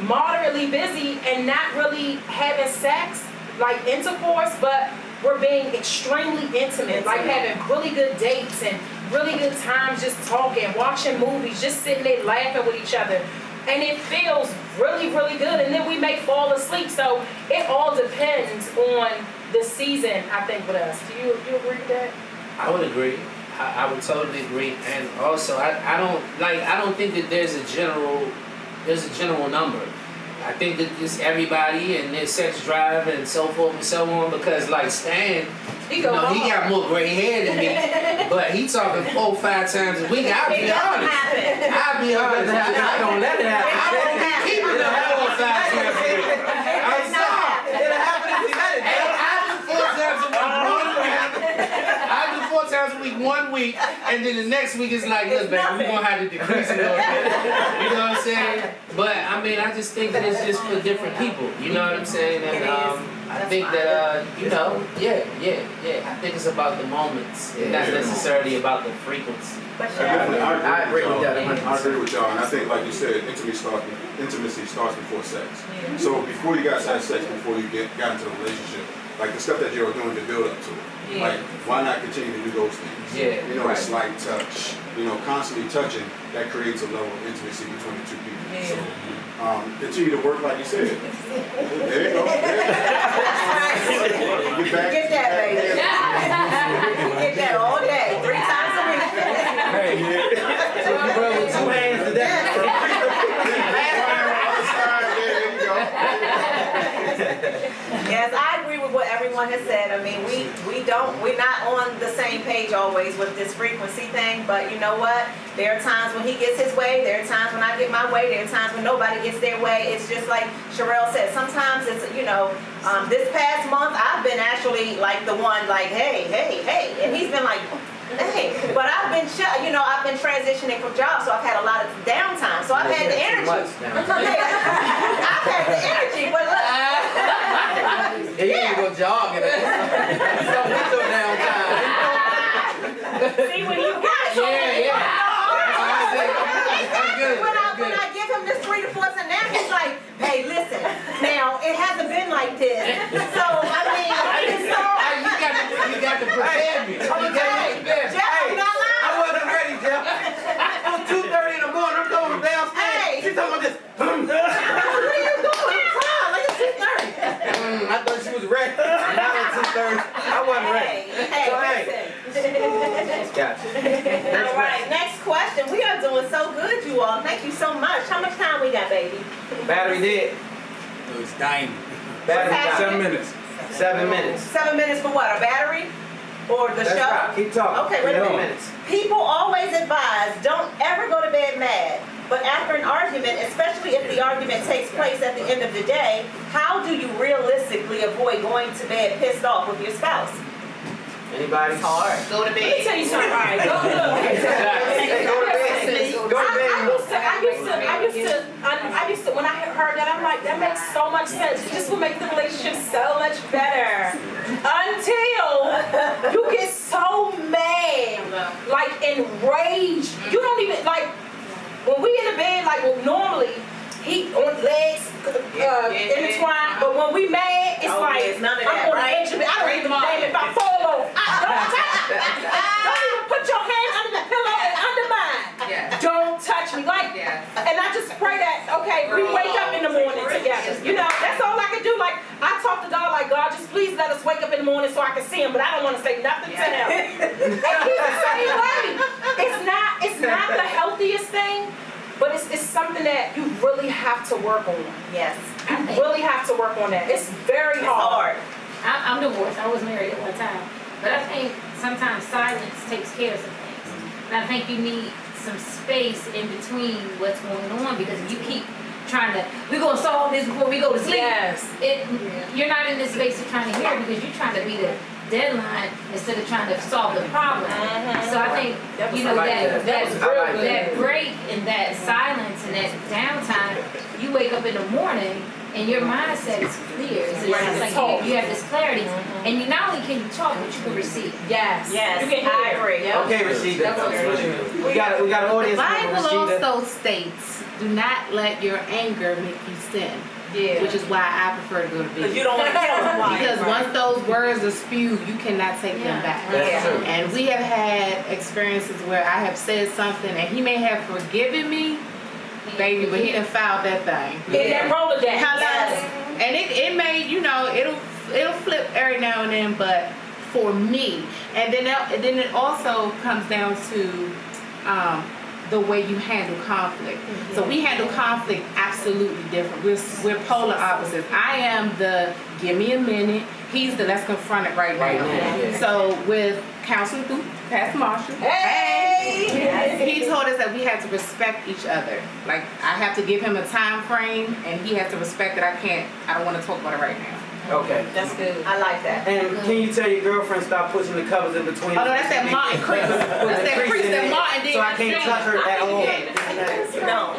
moderately busy and not really having sex, like intercourse, but we're being extremely intimate, like having really good dates and really good times, just talking, watching movies, just sitting there laughing with each other. And it feels really, really good. And then we may fall asleep. So it all depends on the season, I think, with us. Do you agree with that? I would agree. I would totally agree. And also, I don't think that there's a general there's a general number. I think that it's everybody and their sex drive and so forth and so on, because like Stan, he got more gray hair than me, but he talking 4-5 times a week. I'll be honest. I don't let it happen. I don't be keeping the 4-5 times a week. I'm sorry. It'll happen if you let it. I do 4 times a week 1 week, and then the next week is like, look, baby, we're gonna have to decrease it a little bit. You know what I'm saying? But I mean, I just think that it's just for different people. You know what I'm saying? And I think that I think it's about the moments, and not necessarily about the frequency. I agree with y'all, and I think, like you said, intimacy starts before sex. Yeah. So before you guys had sex, before you got into a relationship, like the stuff that you were doing to build up to it, like why not continue to do those things? Yeah, you know, a slight touch, you know, constantly touching, that creates a level of intimacy between the two people. Yeah. So continue to work like you said. There you go. Get that, baby. Get that all day, 3 times a week. Hey, bro, with 2 hands to that. Yes, I agree with what everyone has said. I mean, we're not on the same page always with this frequency thing, but you know what? There are times when he gets his way, there are times when I get my way, there are times when nobody gets their way. It's just like Sherrell said, sometimes it's, you know, this past month, I've been actually like the one like, hey, and he's been like, hey, but I've been transitioning from jobs, so I've had a lot of downtime, so I've had the energy. I've had the energy, but look. You need to go jogging. So we go downtime. See when you got when I give him this 3 to 4, and now he's like, hey, listen, now it hasn't been like this. So I mean, you got to prepare me. I wasn't ready, Jeff. It was 2:30 in the morning. I'm going downstairs. Hey. She's talking about this. What are you doing? I'm crying. Like it's 2:30. I thought she was ready. Not at 2:30. I wasn't ready. Gotcha. All right, next question. We are doing so good, you all. Thank you so much. How much time we got, baby? Battery dead. So it's dying. Battery died. 7 minutes. 7 minutes. 7 minutes for what? A battery? Or the That's show? right. Keep talking. Okay, wait a 3 minute. minutes. People always advise, don't ever go to bed mad. But after an argument, especially if the argument takes place at the end of the day, how do you realistically avoid going to bed pissed off with your spouse? Anybody? It's hard. Go to bed. Let me tell you something. Right. Go to bed. I used to, when I heard that, I'm like, that makes so much sense. This will make the relationship so much better. Until you get so mad, like enraged. You don't even, like, when we in the bed, like, well, normally, he on legs intertwined, but when we mad, it's like, none of I'm that, on right? the edge of it. I don't even know if I fall over. Don't even put your hand under the pillow and under mine. Don't touch me. Like, and I just pray that, okay, we wake up in the morning together. You know, that's all I can do. Like, I talk to God like, God, just please let us wake up in the morning so I can see him, but I don't want to say nothing to him. And he's the same way. It's not the healthiest thing, but it's something that you really have to work on. Yes. You really have to work on that. It's very hard. I'm divorced. I was married at one time. But I think sometimes silence takes care of some things. And I think you need some space in between what's going on, because if you keep trying to, we're going to solve this before we go to sleep. Yes. You're not in this space of trying to hear, because you're trying to be the deadline instead of trying to solve the problem. So I think, you know, that break and that silence and that downtime, you wake up in the morning and your mindset is clear. It's like you have this clarity, and you not only can you talk, but you can receive. Yes. You can hear. I agree. Yep. Okay, Rashida. We got an audience The member, Bible Rashida. also states, do not let your anger make you sin. Yeah. Which is why I prefer to go to bed. Because you don't want to kill them. Because once those words are spewed, you cannot take them back. That's true. And we have had experiences where I have said something and he may have forgiven me, baby, but he done fouled that thing. That roller down. Yes. And it may, you know, it'll flip every now and then, but for me, and then it also comes down to the way you handle conflict. So we handle conflict absolutely different. We're polar opposites. I am the give me a minute. He's the let's confront it right now. So with counseling through Pastor Marshall, he told us that we had to respect each other. Like I have to give him a time frame, and he has to respect that I don't want to talk about it right now. Okay. That's good. I like that. And can you tell your girlfriend stop pushing the covers in between? Oh no, that's that Martin crease. That's that crease that Martin did. So I can't touch her at all. No.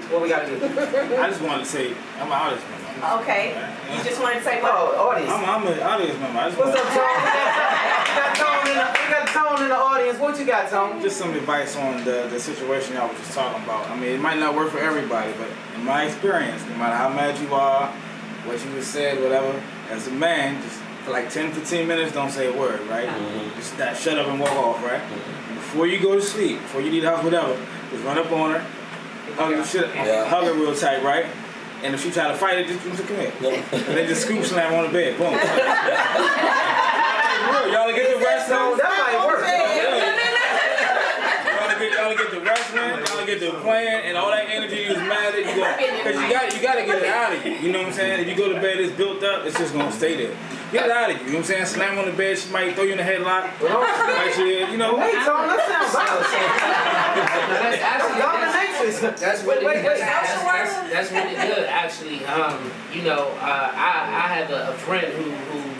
What we got to do? I just wanted to say, I'm an audience member. Okay. You just wanted to say what? Oh, audience. I'm an audience member. I just What's want- up, Tone? We got Tone in the audience. What you got, Tone? Just some advice on the situation I was just talking about. I mean, it might not work for everybody, but in my experience, no matter how mad you are, what you just said, whatever, as a man, just for like 10, 15 minutes, don't say a word, right? Just shut up and walk off, right? And before you go to sleep, before you leave the house, whatever, just run up on her, hug her real tight, right? And if she try to fight it, just come here. And then just scoop slam on the bed. Boom. Y'all get the rest on. That might work. Y'all get the wrestling, y'all get the playing, and all that energy you was mad at, because you gotta get it out of you. You know what I'm saying? If you go to bed, it's built up, it's just gonna stay there. Get it out of you. You know what I'm saying? Slam on the bed, she might throw you in the headlock. You know. Hey, Tone, that sounds violent. That's really good, actually. You know, I have a friend who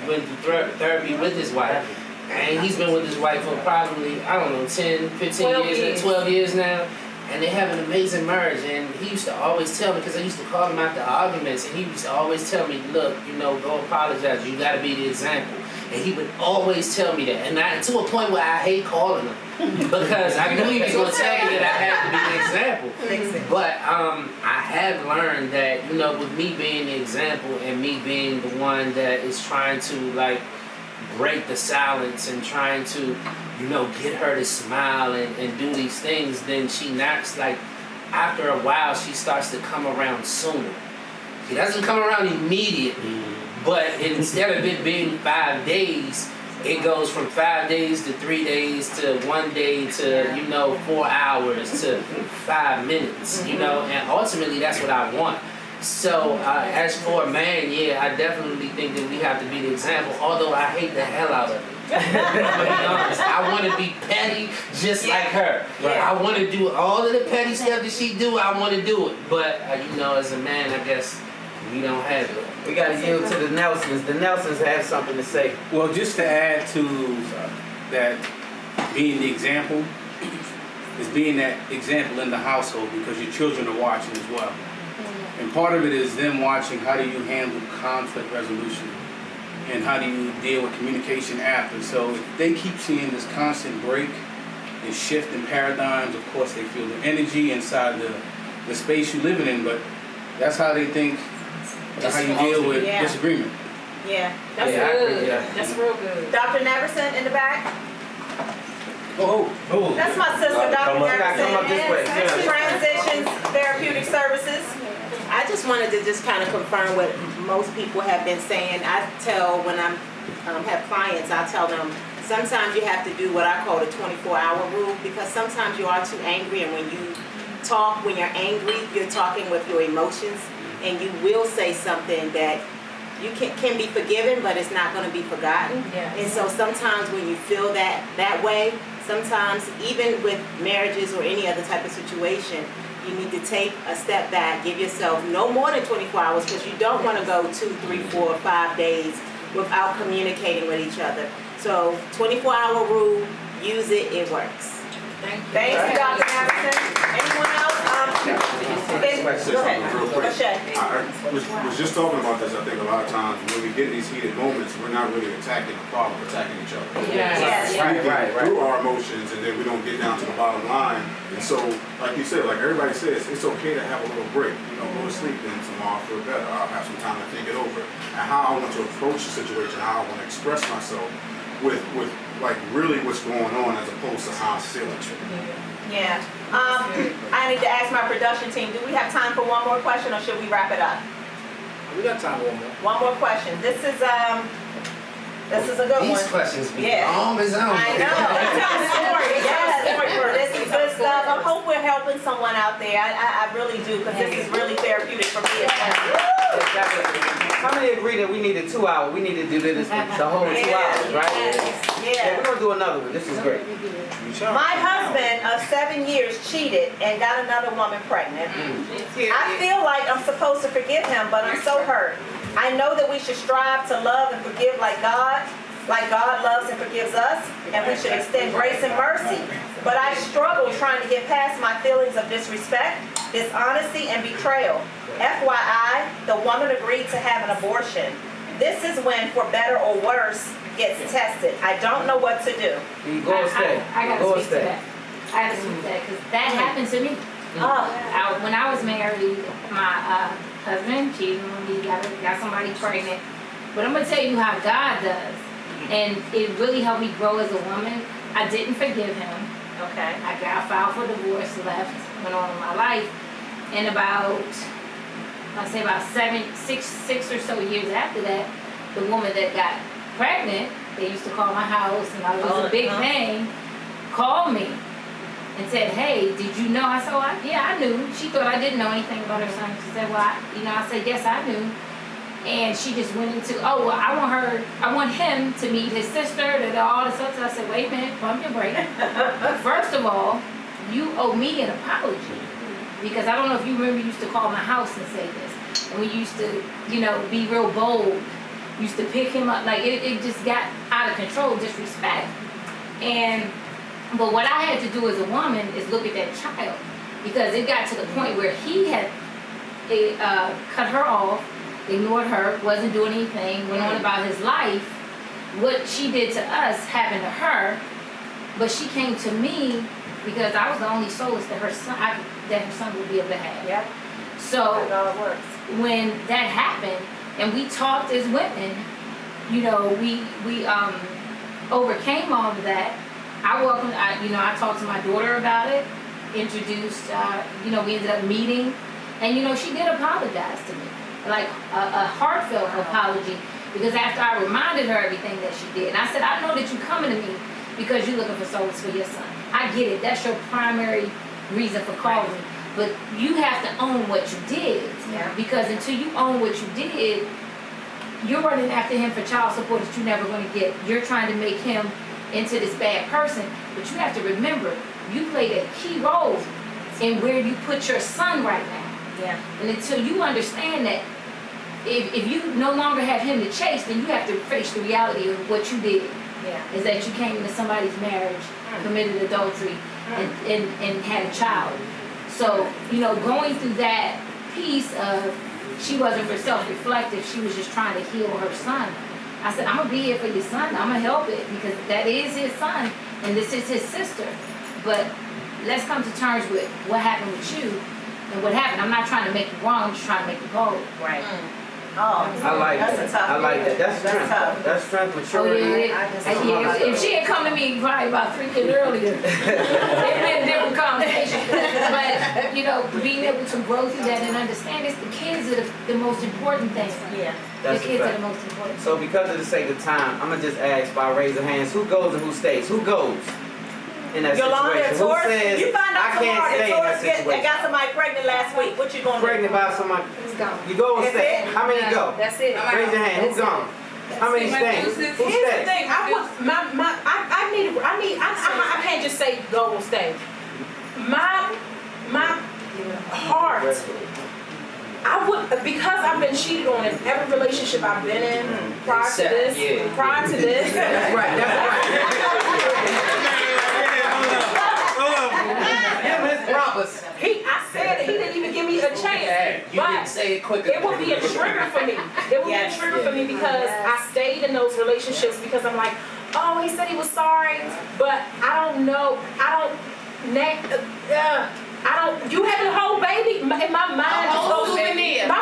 went through therapy with his wife. And he's been with his wife for probably, I don't know, 10, 15 years, 12 years now. And they have an amazing marriage. And he used to always tell me, because I used to call him after arguments, and he used to always tell me, look, you know, go apologize. You got to be the example. And he would always tell me that. And to a point where I hate calling him. Because I knew he was going to tell me that I had to be the example. But I have learned that, you know, with me being the example and me being the one that is trying to, like, break the silence and trying to, you know, get her to smile and do these things, then she knocks, like, after a while, she starts to come around sooner. She doesn't come around immediately, but instead of it being 5 days, it goes from 5 days to 3 days to 1 day to, you know, 4 hours to 5 minutes, you know, and ultimately that's what I want. So, as for a man, yeah, I definitely think that we have to be the example, although I hate the hell out of it. I'm gonna be honest. I want to be petty just like her. I want to do all of the petty stuff that she do, I want to do it. But, you know, as a man, I guess we don't have it. We got to yield to the Nelsons. The Nelsons have something to say. Well, just to add to that, being the example is being that example in the household, because your children are watching as well. And part of it is them watching how do you handle conflict resolution and how do you deal with communication after. So if they keep seeing this constant break and shift in paradigms, of course they feel the energy inside the space you're living in, but that's how they think, that's how you deal with disagreement. Yeah, that's good. That's real good. Dr. Neverson in the back. Oh. That's my sister, Dr. Neverson. Come up this way. Transitions Therapeutic Services. I just wanted to just kind of confirm what most people have been saying. I tell when I have clients, I tell them sometimes you have to do what I call the 24-hour rule, because sometimes you are too angry, and when you talk, when you're angry, you're talking with your emotions, and you will say something that you can be forgiven, but it's not going to be forgotten. Yes. And so sometimes when you feel that way, sometimes even with marriages or any other type of situation, you need to take a step back, give yourself no more than 24 hours, because you don't want to go 2, 3, 4, 5 days without communicating with each other. So 24-hour rule, use it, it works. Thank you, Dr. Harrison. Anyone else? Go ahead. Bashea. I was just talking about this. I think a lot of times when we get in these heated moments, we're not really attacking the problem, we're attacking each other. Yes. Right. Through our emotions, and then we don't get down to the bottom line. And so, like you said, like everybody says, it's okay to have a little break. You know, go to sleep, then tomorrow I'll feel better. I'll have some time to think it over. And how I want to approach the situation, how I want to express myself with like really what's going on, as opposed to how I'm feeling. Yeah. I need to ask my production team, do we have time for one more question, or should we wrap it up? We got time for one more. One more question. This is a good one. These questions be long as hell. I know. Tell a story. Yes. This is good stuff. I hope we're helping someone out there. I really do, because this is really therapeutic for me as well. How many agree that we needed 2 hours? We need to do this the whole 2 hours, right? Yeah, we're gonna do another one. This is great. My husband of 7 years cheated and got another woman pregnant. I feel like I'm supposed to forgive him, but I'm so hurt. I know that we should strive to love and forgive like God loves and forgives us, and we should extend grace and mercy. But I struggle trying to get past my feelings of disrespect, dishonesty, and betrayal. FYI, the woman agreed to have an abortion. This is when, for better or worse, gets tested. I don't know what to do. Go stay. I gotta speak to that. I gotta speak to that, because that happened to me. When I was married, my husband cheated on me, got somebody pregnant. But I'm gonna tell you how God does. And it really helped me grow as a woman. I didn't forgive him. Okay. I filed for divorce, left, went on with my life. And about 6 or so years after that, the woman that got pregnant, they used to call my house, and it was a big thing, called me and said, hey, did you know? I said, well, yeah, I knew. She thought I didn't know anything about her son. She said, well, I said, yes, I knew. And she just went into, I want him to meet his sister, all this stuff. So I said, wait a minute, pump your brakes. First of all, you owe me an apology. Because I don't know if you remember, you used to call my house and say this. And we used to, be real bold. Used to pick him up, like it just got out of control, disrespect. But what I had to do as a woman is look at that child. Because it got to the point where he had cut her off, ignored her, wasn't doing anything, went on about his life. What she did to us happened to her, but she came to me because I was the only solace that her son would be able to have. Yep. So when that happened, and we talked as women, we overcame all of that. I talked to my daughter about it, introduced, we ended up meeting, and she did apologize to me. Like a heartfelt apology, because after I reminded her everything that she did, and I said, I know that you're coming to me because you're looking for solace for your son. I get it. That's your primary reason for calling me. But you have to own what you did. Yeah. Because until you own what you did, you're running after him for child support that you're never going to get. You're trying to make him into this bad person. But you have to remember, you played a key role in where you put your son right now. Yeah. And until you understand that if you no longer have him to chase, then you have to face the reality of what you did. Yeah. Is that you came into somebody's marriage, committed adultery, and had a child. So, going through that piece of she wasn't self-reflective, she was just trying to heal her son. I said, I'm going to be here for your son. I'm going to help it because that is his son and this is his sister. But let's come to terms with what happened with you. And what happened, I'm not trying to make you wrong, I'm just trying to make you whole. Right. Oh, I like that's that. A tough I like that. That's strength. That's strength, maturity. If she had come to me probably about 3 years earlier, it'd been a different conversation. But, being able to grow through that and understand it's the kids are the most important thing. Yeah. The kids are the most important. So because of the sake of time, I'm going to just ask by raise of hands, who goes and who stays? Who goes? In that Yolanda situation. Who says, you find out I can't stay in that situation? I got somebody pregnant last week. What you going to do? Pregnant by somebody. You go and stay. How many go? That's it. Raise your hand. Who's gone? How many stay? Who Here's stays? the thing. I can't just say go and stay. My heart. Because I've been cheated on in every relationship I've been in prior to this. That's right. I said it. He didn't even give me a chance. You didn't say it quicker. It would be a trigger for me. It would be a trigger for me because I stayed in those relationships because I'm like, oh, he said he was sorry, but I don't know. You have a whole baby. My mind just goes. My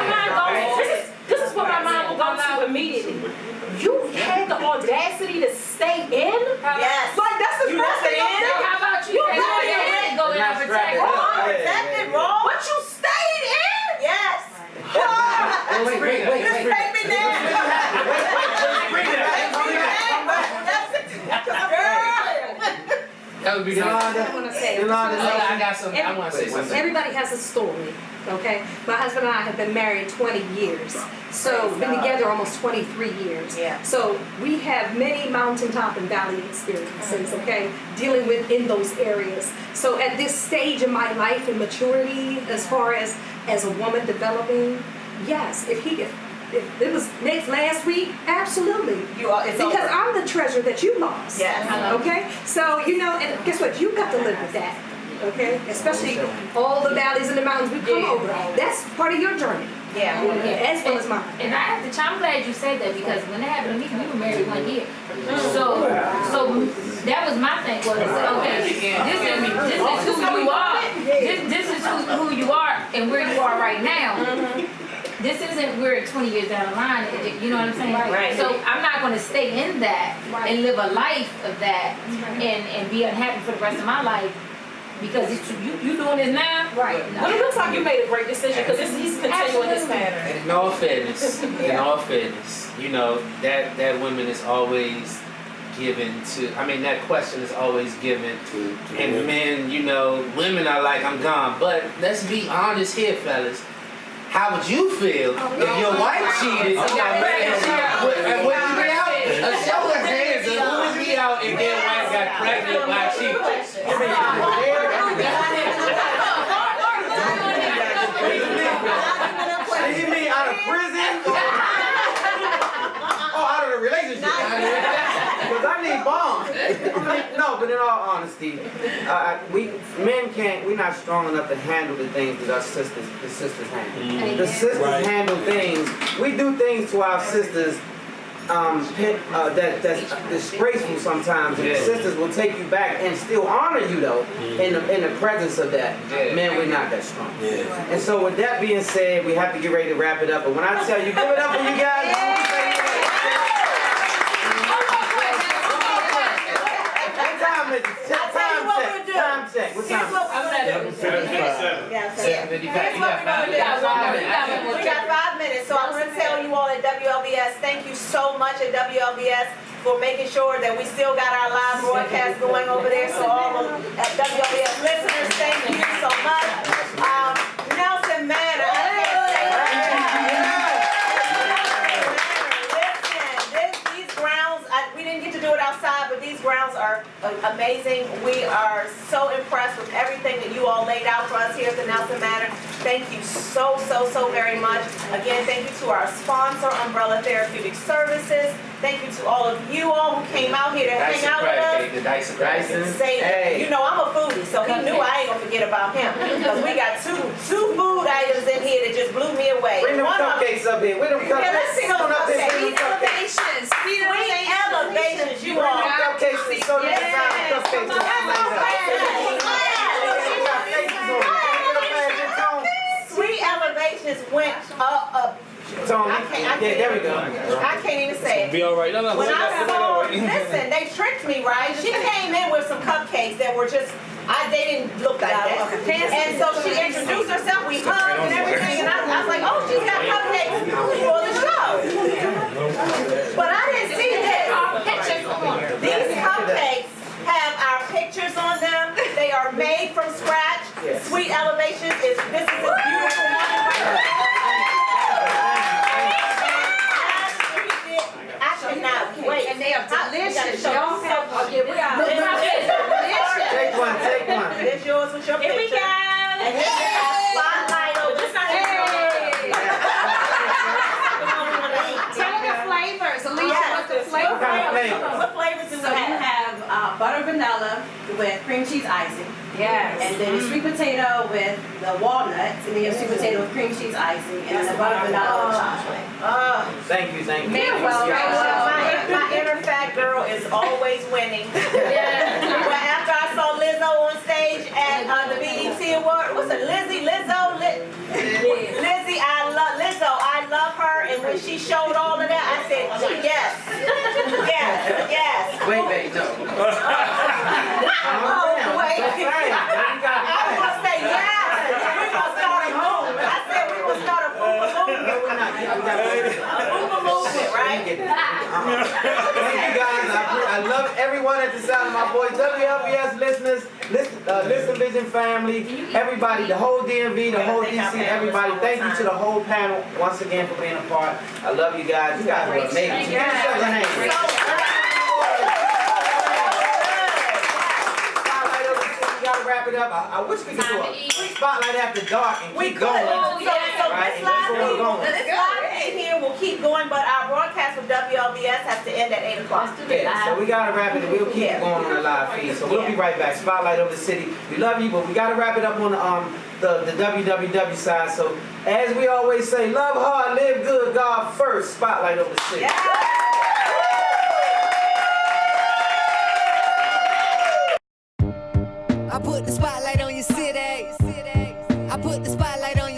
mind goes. This is what my mind will go to immediately. You had the audacity to stay in? Yes. Like that's the best thing. How about you? Go in and protect. Protected, wrong. But you stayed in? Yes. Wait. You take me there. That would be Yolanda. I want to say. Yolanda Nelson. I got some. I want to say something. Everybody has a story, okay? My husband and I have been married 20 years. So been together almost 23 years. Yeah. So we have many mountaintop and valley experiences, okay, dealing with in those areas. So at this stage in my life and maturity, as far as a woman developing, yes, if it was last week, absolutely. Because I'm the treasure that you lost. Yes. Okay? So, and guess what? You've got to live with that. Okay? Especially all the valleys and the mountains we come over. That's part of your journey. Yeah. As well as mine. And I have to, I'm glad you said that because when it happened to me, we were married 1 year. So that was my thing was, okay, this is who you are. This is who you are and where you are right now. This isn't we're 20 years down the line, you know what I'm saying? Right. So I'm not going to stay in that and live a life of that and be unhappy for the rest of my life because you doing this now. Right. Well, it looks like you made a great decision because he's continuing his pattern. In all fairness, that woman is always given to. I mean, that question is always given to and men. Women are like, I'm gone. But let's be honest here, fellas. How would you feel if your wife cheated and when you be out? Show her hands and who would be out if their wife got pregnant while cheating? You mean out of prison? Oh, out of the relationship? Because I need bombs. No, but in all honesty, we're not strong enough to handle the things that the sisters handle. The sisters handle things. We do things to our sisters that's disgraceful sometimes. And the sisters will take you back and still honor you though in the presence of that. Man, we're not that strong. And so with that being said, we have to get ready to wrap it up. But when I tell you, give it up for you guys. Time check. What time? We got 5 minutes, so I'm going to tell you all at WLBS, thank you so much at WLBS for making sure that we still got our live broadcast going over there. So all of WLBS listeners, thank you so much. Nelson Manor, these grounds, we didn't get to do it outside, but these grounds are amazing. We are so impressed with everything that you all laid out for us here at the Nelson Manor. Thank you so very much. Again, thank you to our sponsor, Umbrella Therapeutic Services. Thank you to all of you all who came out here to hang out with us. Dyson. Say, I'm a foodie, so he knew I ain't gonna forget about him. Because we got two food items in here that just blew me away. Bring them cupcakes up here. Bring them cupcakes. Yeah, let's see those cupcakes. Sweet elevations. Sweet elevations. You Bring all. them cupcakes and show them the cupcakes. Sweet elevations went up. Tony. There we go. I can't even say it. Be all right. No, When I saw, listen, they tricked me, right? She came in with some cupcakes that were just, they didn't look like that. And so she introduced herself, we hugged and everything, and I was like, oh, she's got cupcakes for the show. But I didn't see this. These cupcakes have our pictures on them. They are made from scratch. Sweet Elevations this is a beautiful one right here. Wait, And they are delicious. Y'all have Take one. There's yours with your picture. Here we go. And this is our spotlight over this. Tell me the flavors. Alicia, what's the flavor? What flavors do we So you have? have butter vanilla with cream cheese icing. Yes. And then the sweet potato with the walnuts. And then you have sweet potato with cream cheese icing. And then the butter vanilla with chocolate. Thank you. My inner fat girl is always winning. But after I saw Lizzo on stage at the BET Award, what's it? Lizzie, I love her, and when she showed all of that, I said, yes. Wait, no. Wait. I was gonna say yes. We're gonna start a movement. I said we will start a movement. A movement, right? get it. Thank you guys. I love everyone at the sound of my voice. WLBS listeners, Listen Vision family, everybody, the whole DMV, the whole DC, everybody. Thank you to the whole panel once again for being a part. I love you guys. You guys are amazing. Give yourselves a hand. Gotta wrap it up. I wish we could do a quick spotlight after dark and keep going. So this live here will keep going, but our broadcast with WLBS has to end at 8 o'clock. Yeah, so we gotta wrap it. We'll keep going on the live feed. So we'll be right back. Spotlight over the city. We love you, but we gotta wrap it up on the WWW side. So as we always say, love hard, live good, God first. Spotlight over the city. Yeah. I put the spotlight on your city. I put the spotlight on